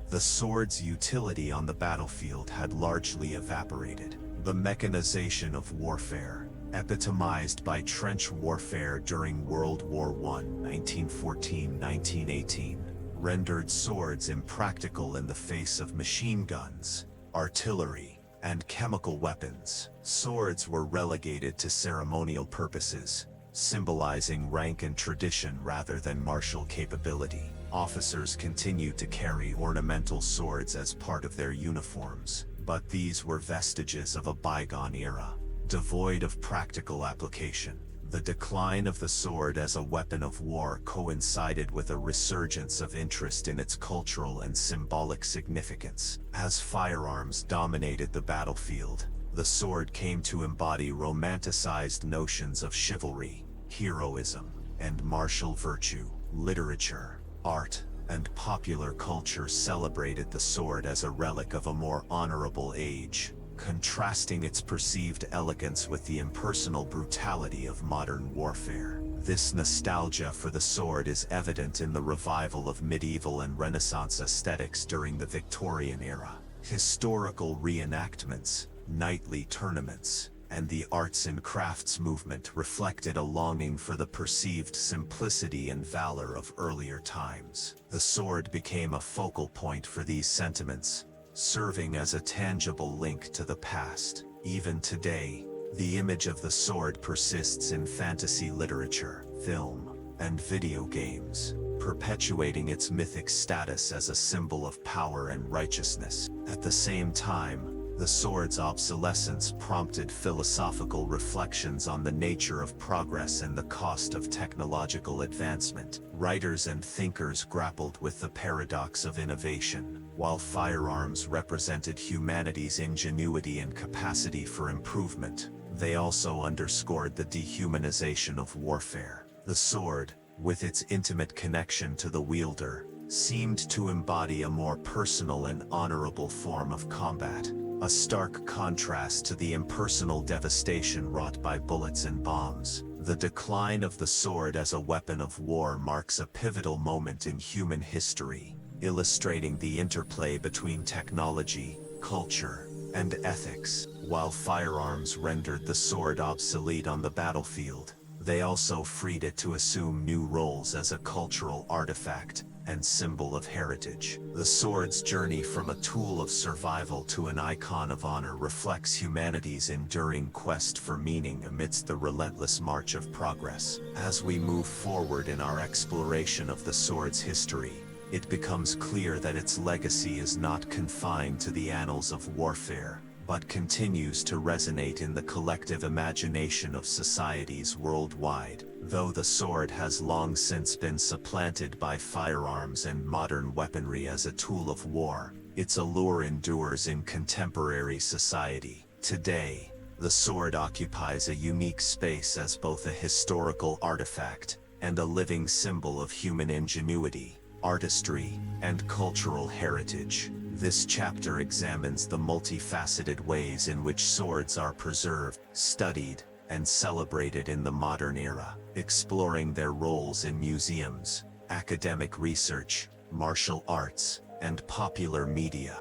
the sword's utility on the battlefield had largely evaporated. The mechanization of warfare, epitomized by trench warfare during World War I, 1914-1918, rendered swords impractical in the face of machine guns, artillery, and chemical weapons. Swords were relegated to ceremonial purposes, symbolizing rank and tradition rather than martial capability. Officers continued to carry ornamental swords as part of their uniforms, but these were vestiges of a bygone era, devoid of practical application. The decline of the sword as a weapon of war coincided with a resurgence of interest in its cultural and symbolic significance. As firearms dominated the battlefield, the sword came to embody romanticized notions of chivalry, heroism, and martial virtue. Literature, art, and popular culture celebrated the sword as a relic of a more honorable age, contrasting its perceived elegance with the impersonal brutality of modern warfare. This nostalgia for the sword is evident in the revival of medieval and Renaissance aesthetics during the Victorian era. Historical reenactments, knightly tournaments, and the arts and crafts movement reflected a longing for the perceived simplicity and valor of earlier times. The sword became a focal point for these sentiments, serving as a tangible link to the past. Even today, the image of the sword persists in fantasy literature, film, and video games, perpetuating its mythic status as a symbol of power and righteousness. At the same time, The sword's obsolescence prompted philosophical reflections on the nature of progress and the cost of technological advancement. Writers and thinkers grappled with the paradox of innovation. While firearms represented humanity's ingenuity and capacity for improvement, they also underscored the dehumanization of warfare. The sword, with its intimate connection to the wielder, seemed to embody a more personal and honorable form of combat, a stark contrast to the impersonal devastation wrought by bullets and bombs. The decline of the sword as a weapon of war marks a pivotal moment in human history, illustrating the interplay between technology, culture, and ethics. While firearms rendered the sword obsolete on the battlefield, they also freed it to assume new roles as a cultural artifact and symbol of heritage. The sword's journey from a tool of survival to an icon of honor reflects humanity's enduring quest for meaning amidst the relentless march of progress. As we move forward in our exploration of the sword's history, it becomes clear that its legacy is not confined to the annals of warfare, but continues to resonate in the collective imagination of societies worldwide. Though the sword has long since been supplanted by firearms and modern weaponry as a tool of war, its allure endures in contemporary society. Today, the sword occupies a unique space as both a historical artifact and a living symbol of human ingenuity, artistry, and cultural heritage. This chapter examines the multifaceted ways in which swords are preserved, studied, and celebrated in the modern era, exploring their roles in museums, academic research, martial arts, and popular media.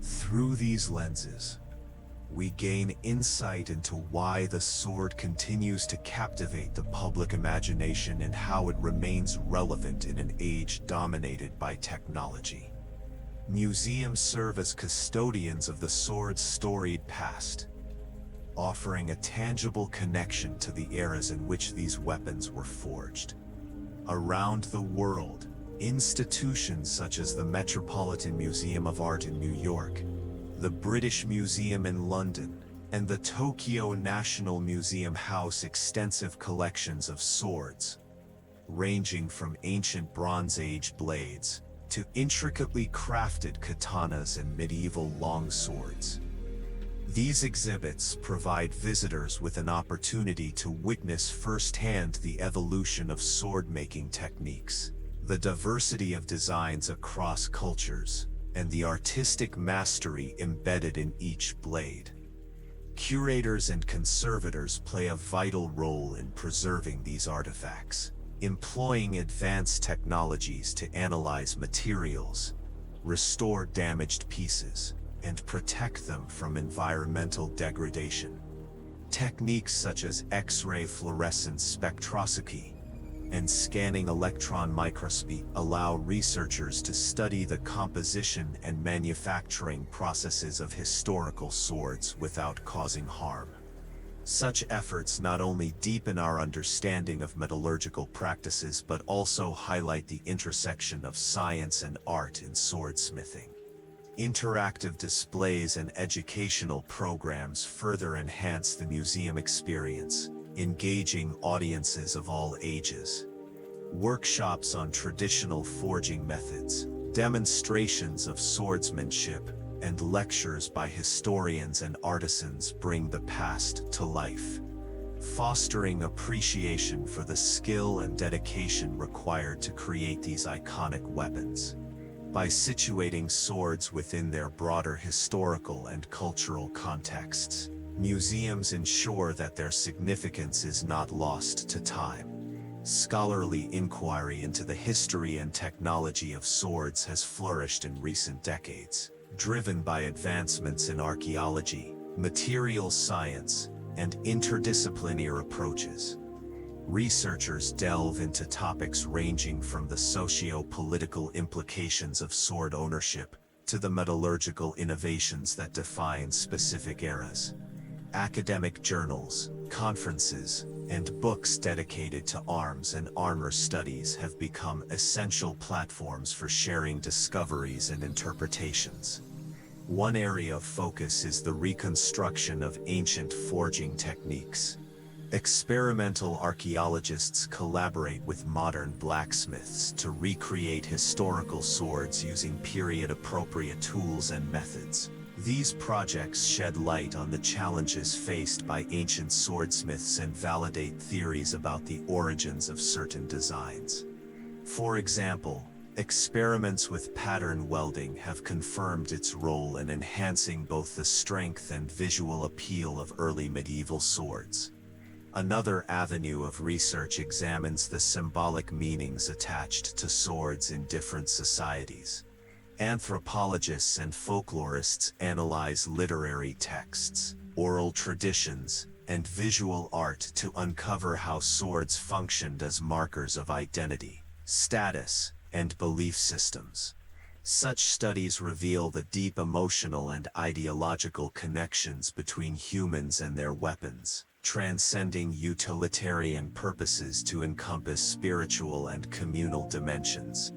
Through these lenses, we gain insight into why the sword continues to captivate the public imagination and how it remains relevant in an age dominated by technology. Museums serve as custodians of the sword's storied past, offering a tangible connection to the eras in which these weapons were forged. Around the world, institutions such as the Metropolitan Museum of Art in New York, the British Museum in London, and the Tokyo National Museum house extensive collections of swords, ranging from ancient Bronze Age blades to intricately crafted katanas and medieval longswords. These exhibits provide visitors with an opportunity to witness firsthand the evolution of sword-making techniques, the diversity of designs across cultures, and the artistic mastery embedded in each blade. Curators and conservators play a vital role in preserving these artifacts, employing advanced technologies to analyze materials, restore damaged pieces, and protect them from environmental degradation. Techniques such as X-ray fluorescence spectroscopy and scanning electron microscopy allow researchers to study the composition and manufacturing processes of historical swords without causing harm. Such efforts not only deepen our understanding of metallurgical practices but also highlight the intersection of science and art in swordsmithing. Interactive displays and educational programs further enhance the museum experience, engaging audiences of all ages. Workshops on traditional forging methods, demonstrations of swordsmanship, and lectures by historians and artisans bring the past to life, fostering appreciation for the skill and dedication required to create these iconic weapons. By situating swords within their broader historical and cultural contexts, museums ensure that their significance is not lost to time. Scholarly inquiry into the history and technology of swords has flourished in recent decades, driven by advancements in archaeology, material science, and interdisciplinary approaches. Researchers delve into topics ranging from the socio-political implications of sword ownership to the metallurgical innovations that define specific eras. Academic journals, conferences, and books dedicated to arms and armor studies have become essential platforms for sharing discoveries and interpretations. One area of focus is the reconstruction of ancient forging techniques. Experimental archaeologists collaborate with modern blacksmiths to recreate historical swords using period-appropriate tools and methods. These projects shed light on the challenges faced by ancient swordsmiths and validate theories about the origins of certain designs. For example, experiments with pattern welding have confirmed its role in enhancing both the strength and visual appeal of early medieval swords. Another avenue of research examines the symbolic meanings attached to swords in different societies. Anthropologists and folklorists analyze literary texts, oral traditions, and visual art to uncover how swords functioned as markers of identity, status, and belief systems. Such studies reveal the deep emotional and ideological connections between humans and their weapons, transcending utilitarian purposes to encompass spiritual and communal dimensions.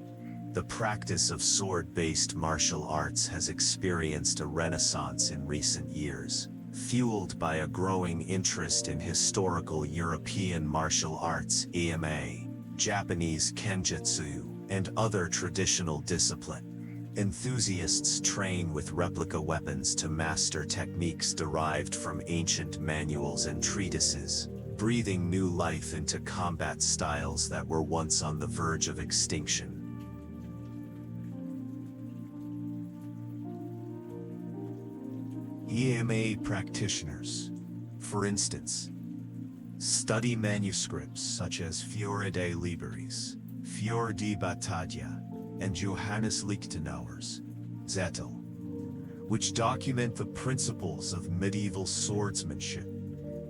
The practice of sword-based martial arts has experienced a renaissance in recent years, fueled by a growing interest in historical European martial arts (EMA), Japanese kenjutsu, and other traditional disciplines. Enthusiasts train with replica weapons to master techniques derived from ancient manuals and treatises, breathing new life into combat styles that were once on the verge of extinction. EMA practitioners, for instance, study manuscripts such as Fiore de Liberis, Fior di Battaglia, and Johannes Lichtenauer's Zettel, which document the principles of medieval swordsmanship.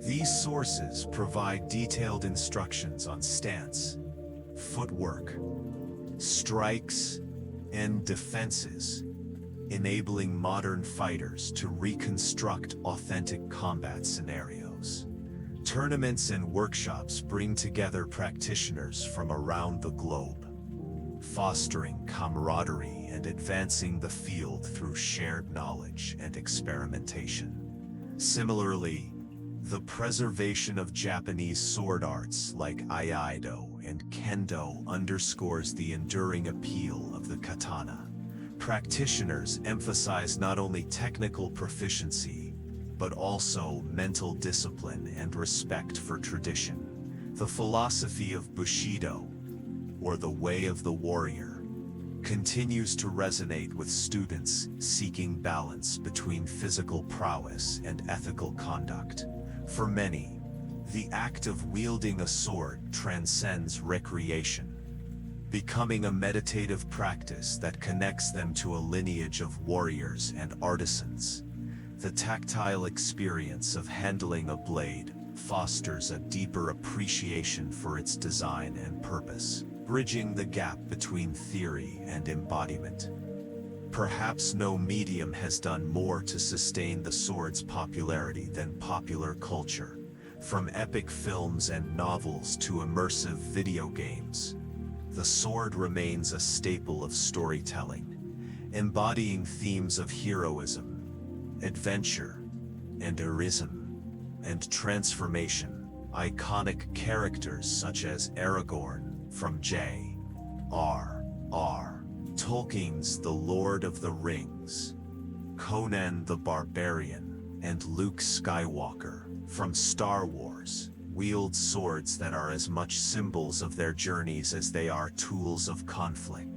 These sources provide detailed instructions on stance, footwork, strikes, and defenses, enabling modern fighters to reconstruct authentic combat scenarios. Tournaments and workshops bring together practitioners from around the globe, fostering camaraderie and advancing the field through shared knowledge and experimentation. Similarly, the preservation of Japanese sword arts like Aikido and Kendo underscores the enduring appeal of the katana. Practitioners emphasize not only technical proficiency, but also mental discipline and respect for tradition. The philosophy of Bushido, or the way of the warrior, continues to resonate with students seeking balance between physical prowess and ethical conduct. For many, the act of wielding a sword transcends recreation, becoming a meditative practice that connects them to a lineage of warriors and artisans. The tactile experience of handling a blade fosters a deeper appreciation for its design and purpose, bridging the gap between theory and embodiment. Perhaps no medium has done more to sustain the sword's popularity than popular culture. From epic films and novels to immersive video games, the sword remains a staple of storytelling, embodying themes of heroism, adventure, and heroism, and transformation. Iconic characters such as Aragorn from J.R.R. Tolkien's The Lord of the Rings, Conan the Barbarian, and Luke Skywalker from Star Wars wield swords that are as much symbols of their journeys as they are tools of conflict.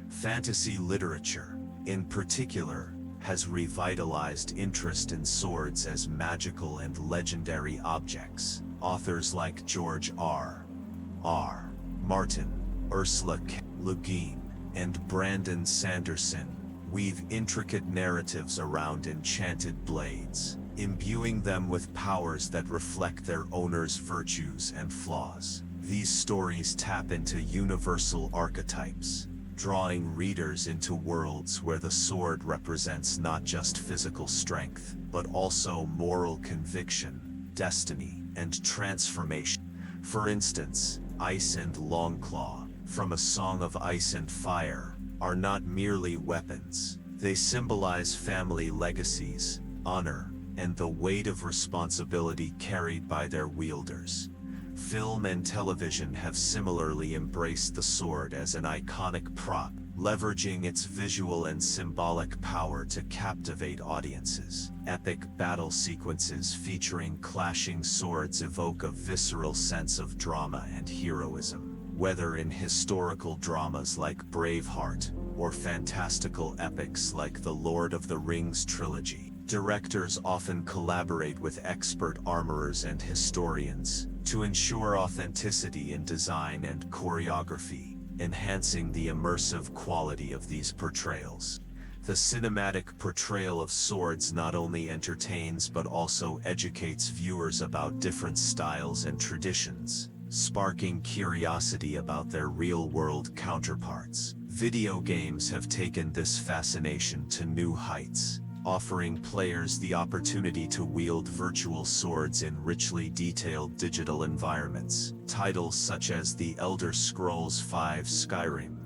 Fantasy literature, in particular, has revitalized interest in swords as magical and legendary objects. Authors like George R.R. Martin, Ursula K. Le Guin, and Brandon Sanderson weave intricate narratives around enchanted blades, imbuing them with powers that reflect their owner's virtues and flaws. These stories tap into universal archetypes, drawing readers into worlds where the sword represents not just physical strength, but also moral conviction, destiny, and transformation. For instance, Ice and Longclaw, from A Song of Ice and Fire, are not merely weapons. They symbolize family legacies, honor, and the weight of responsibility carried by their wielders. Film and television have similarly embraced the sword as an iconic prop, leveraging its visual and symbolic power to captivate audiences. Epic battle sequences featuring clashing swords evoke a visceral sense of drama and heroism, whether in historical dramas like Braveheart or fantastical epics like the Lord of the Rings trilogy. Directors often collaborate with expert armorers and historians to ensure authenticity in design and choreography, enhancing the immersive quality of these portrayals. The cinematic portrayal of swords not only entertains but also educates viewers about different styles and traditions, sparking curiosity about their real-world counterparts. Video games have taken this fascination to new heights, offering players the opportunity to wield virtual swords in richly detailed digital environments. Titles such as The Elder Scrolls V Skyrim,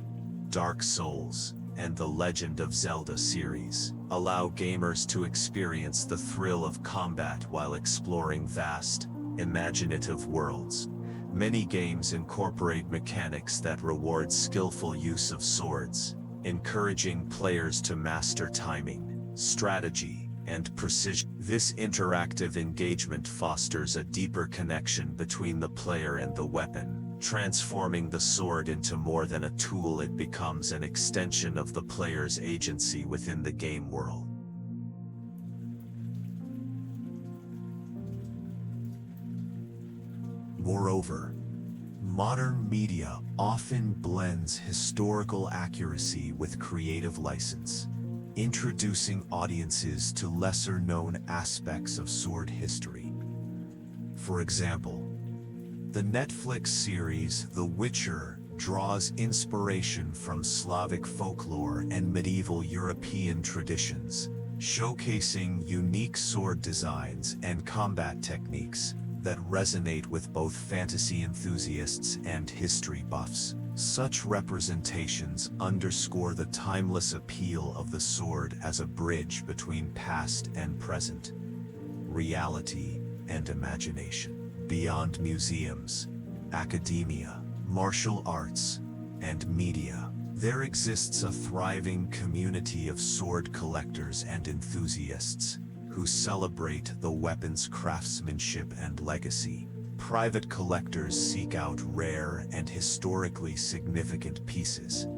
Dark Souls, and The Legend of Zelda series allow gamers to experience the thrill of combat while exploring vast, imaginative worlds. Many games incorporate mechanics that reward skillful use of swords, encouraging players to master timing, strategy, and precision. This interactive engagement fosters a deeper connection between the player and the weapon, transforming the sword into more than a tool. It becomes an extension of the player's agency within the game world. Moreover, modern media often blends historical accuracy with creative license, introducing audiences to lesser-known aspects of sword history. For example, the Netflix series The Witcher draws inspiration from Slavic folklore and medieval European traditions, showcasing unique sword designs and combat techniques that resonate with both fantasy enthusiasts and history buffs. Such representations underscore the timeless appeal of the sword as a bridge between past and present, reality and imagination. Beyond museums, academia, martial arts, and media, there exists a thriving community of sword collectors and enthusiasts who celebrate the weapon's craftsmanship and legacy. Private collectors seek out rare and historically significant pieces,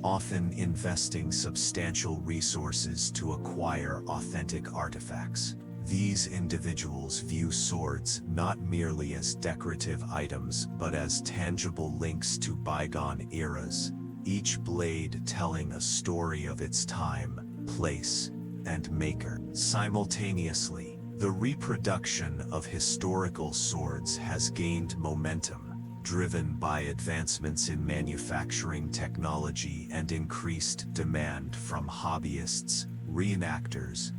often investing substantial resources to acquire authentic artifacts. These individuals view swords not merely as decorative items but as tangible links to bygone eras, each blade telling a story of its time, place, and maker. Simultaneously, the reproduction of historical swords has gained momentum, driven by advancements in manufacturing technology and increased demand from hobbyists, reenactors,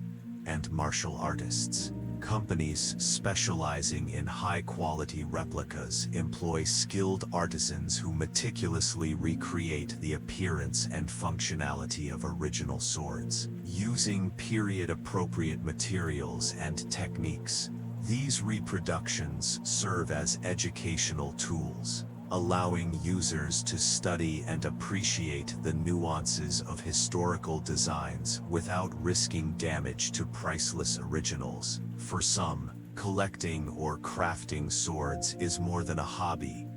and martial artists. Companies specializing in high-quality replicas employ skilled artisans who meticulously recreate the appearance and functionality of original swords, using period-appropriate materials and techniques. These reproductions serve as educational tools, allowing users to study and appreciate the nuances of historical designs without risking damage to priceless originals. For some, collecting or crafting swords is more than a hobby.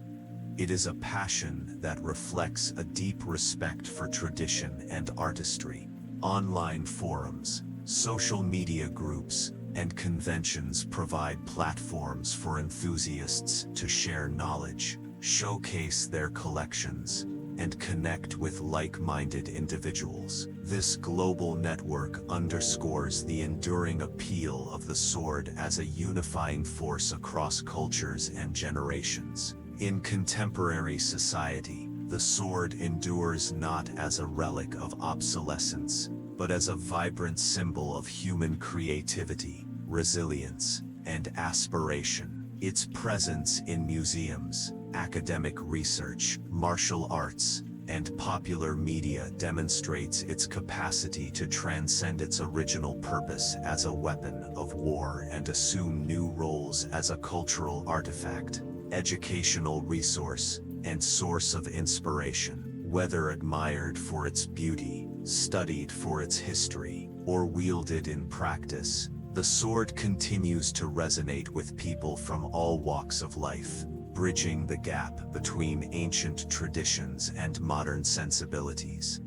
It is a passion that reflects a deep respect for tradition and artistry. Online forums, social media groups, and conventions provide platforms for enthusiasts to share knowledge, showcase their collections, and connect with like-minded individuals. This global network underscores the enduring appeal of the sword as a unifying force across cultures and generations. In contemporary society, The sword endures not as a relic of obsolescence, but as a vibrant symbol of human creativity, resilience, and aspiration. Its presence in museums, academic research, martial arts, and popular media demonstrates its capacity to transcend its original purpose as a weapon of war and assume new roles as a cultural artifact, educational resource, and source of inspiration. Whether admired for its beauty, studied for its history, or wielded in practice, the sword continues to resonate with people from all walks of life, bridging the gap between ancient traditions and modern sensibilities.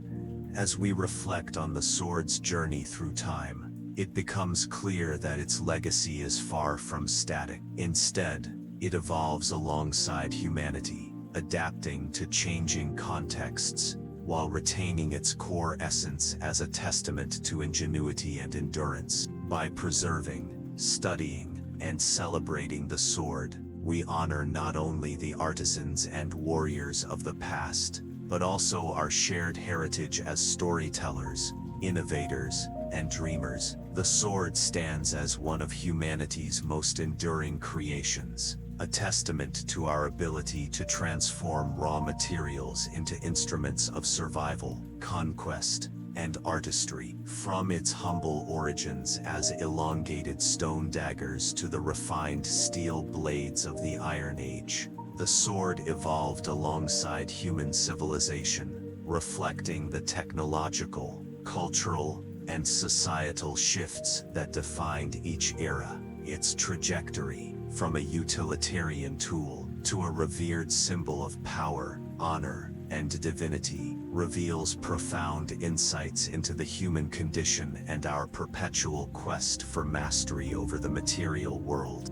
As we reflect on the sword's journey through time, it becomes clear that its legacy is far from static. Instead, it evolves alongside humanity, adapting to changing contexts, while retaining its core essence as a testament to ingenuity and endurance. By preserving, studying, and celebrating the sword, we honor not only the artisans and warriors of the past, but also our shared heritage as storytellers, innovators, and dreamers. The sword stands as one of humanity's most enduring creations, a testament to our ability to transform raw materials into instruments of survival, conquest, and artistry. From its humble origins as elongated stone daggers to the refined steel blades of the Iron Age, the sword evolved alongside human civilization, reflecting the technological, cultural, and societal shifts that defined each era. Its trajectory, from a utilitarian tool to a revered symbol of power, honor, and divinity, reveals profound insights into the human condition and our perpetual quest for mastery over the material world.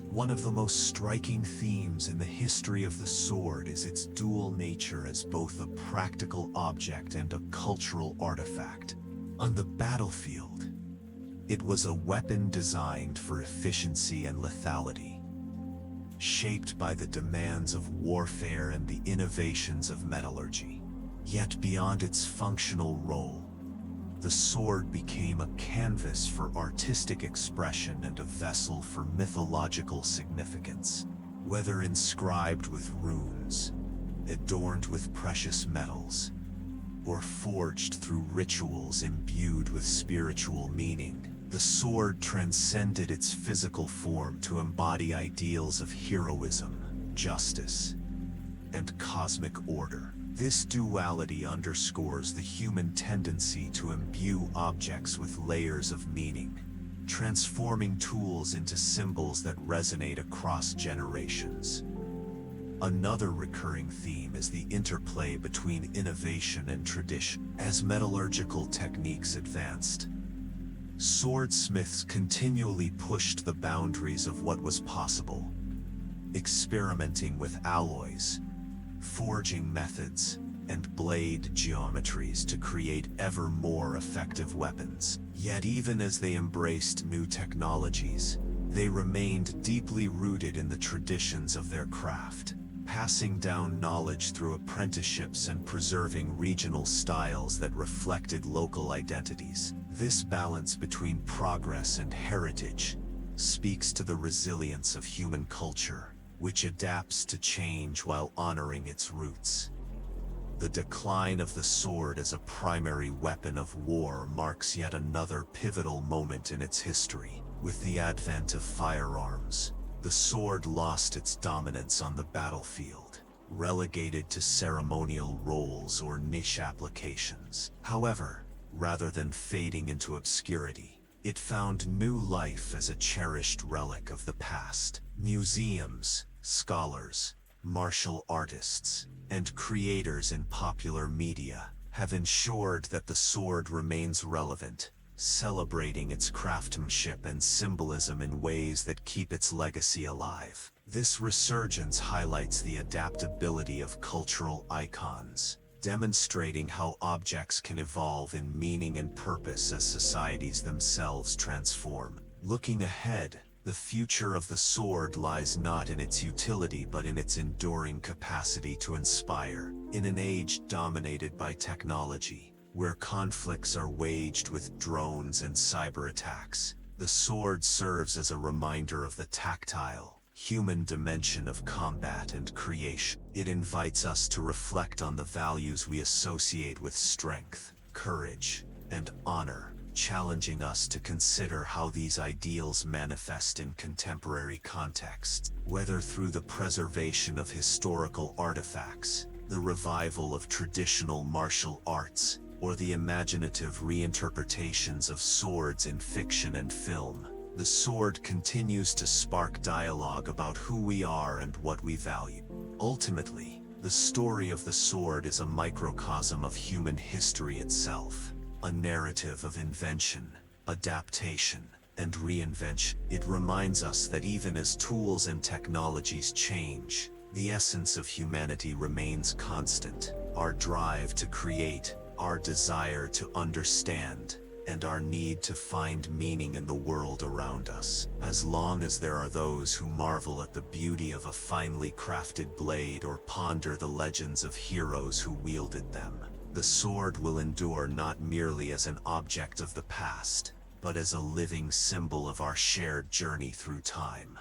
One of the most striking themes in the history of the sword is its dual nature as both a practical object and a cultural artifact. On the battlefield, it was a weapon designed for efficiency and lethality, shaped by the demands of warfare and the innovations of metallurgy. Yet beyond its functional role, the sword became a canvas for artistic expression and a vessel for mythological significance. Whether inscribed with runes, adorned with precious metals, or forged through rituals imbued with spiritual meaning, the sword transcended its physical form to embody ideals of heroism, justice, and cosmic order. This duality underscores the human tendency to imbue objects with layers of meaning, transforming tools into symbols that resonate across generations. Another recurring theme is the interplay between innovation and tradition. As metallurgical techniques advanced, swordsmiths continually pushed the boundaries of what was possible, experimenting with alloys, forging methods, and blade geometries to create ever more effective weapons. Yet even as they embraced new technologies, they remained deeply rooted in the traditions of their craft, passing down knowledge through apprenticeships and preserving regional styles that reflected local identities. This balance between progress and heritage speaks to the resilience of human culture, which adapts to change while honoring its roots. The decline of the sword as a primary weapon of war marks yet another pivotal moment in its history. With the advent of firearms, the sword lost its dominance on the battlefield, relegated to ceremonial roles or niche applications. However, rather than fading into obscurity, it found new life as a cherished relic of the past. Museums, scholars, martial artists, and creators in popular media have ensured that the sword remains relevant, celebrating its craftsmanship and symbolism in ways that keep its legacy alive. This resurgence highlights the adaptability of cultural icons, demonstrating how objects can evolve in meaning and purpose as societies themselves transform. Looking ahead, the The future of the sword lies not in its utility but in its enduring capacity to inspire. In an age dominated by technology, where conflicts are waged with drones and cyber attacks, the sword serves as a reminder of the tactile, human dimension of combat and creation. It invites us to reflect on the values we associate with strength, courage, and honor, challenging us to consider how these ideals manifest in contemporary contexts, whether through the preservation of historical artifacts, the revival of traditional martial arts, or the imaginative reinterpretations of swords in fiction and film. The sword continues to spark dialogue about who we are and what we value. Ultimately, the story of the sword is a microcosm of human history itself, a narrative of invention, adaptation, and reinvention. It reminds us that even as tools and technologies change, the essence of humanity remains constant. Our drive to create, our desire to understand, and our need to find meaning in the world around us. As long as there are those who marvel at the beauty of a finely crafted blade or ponder the legends of heroes who wielded them, the sword will endure not merely as an object of the past, but as a living symbol of our shared journey through time.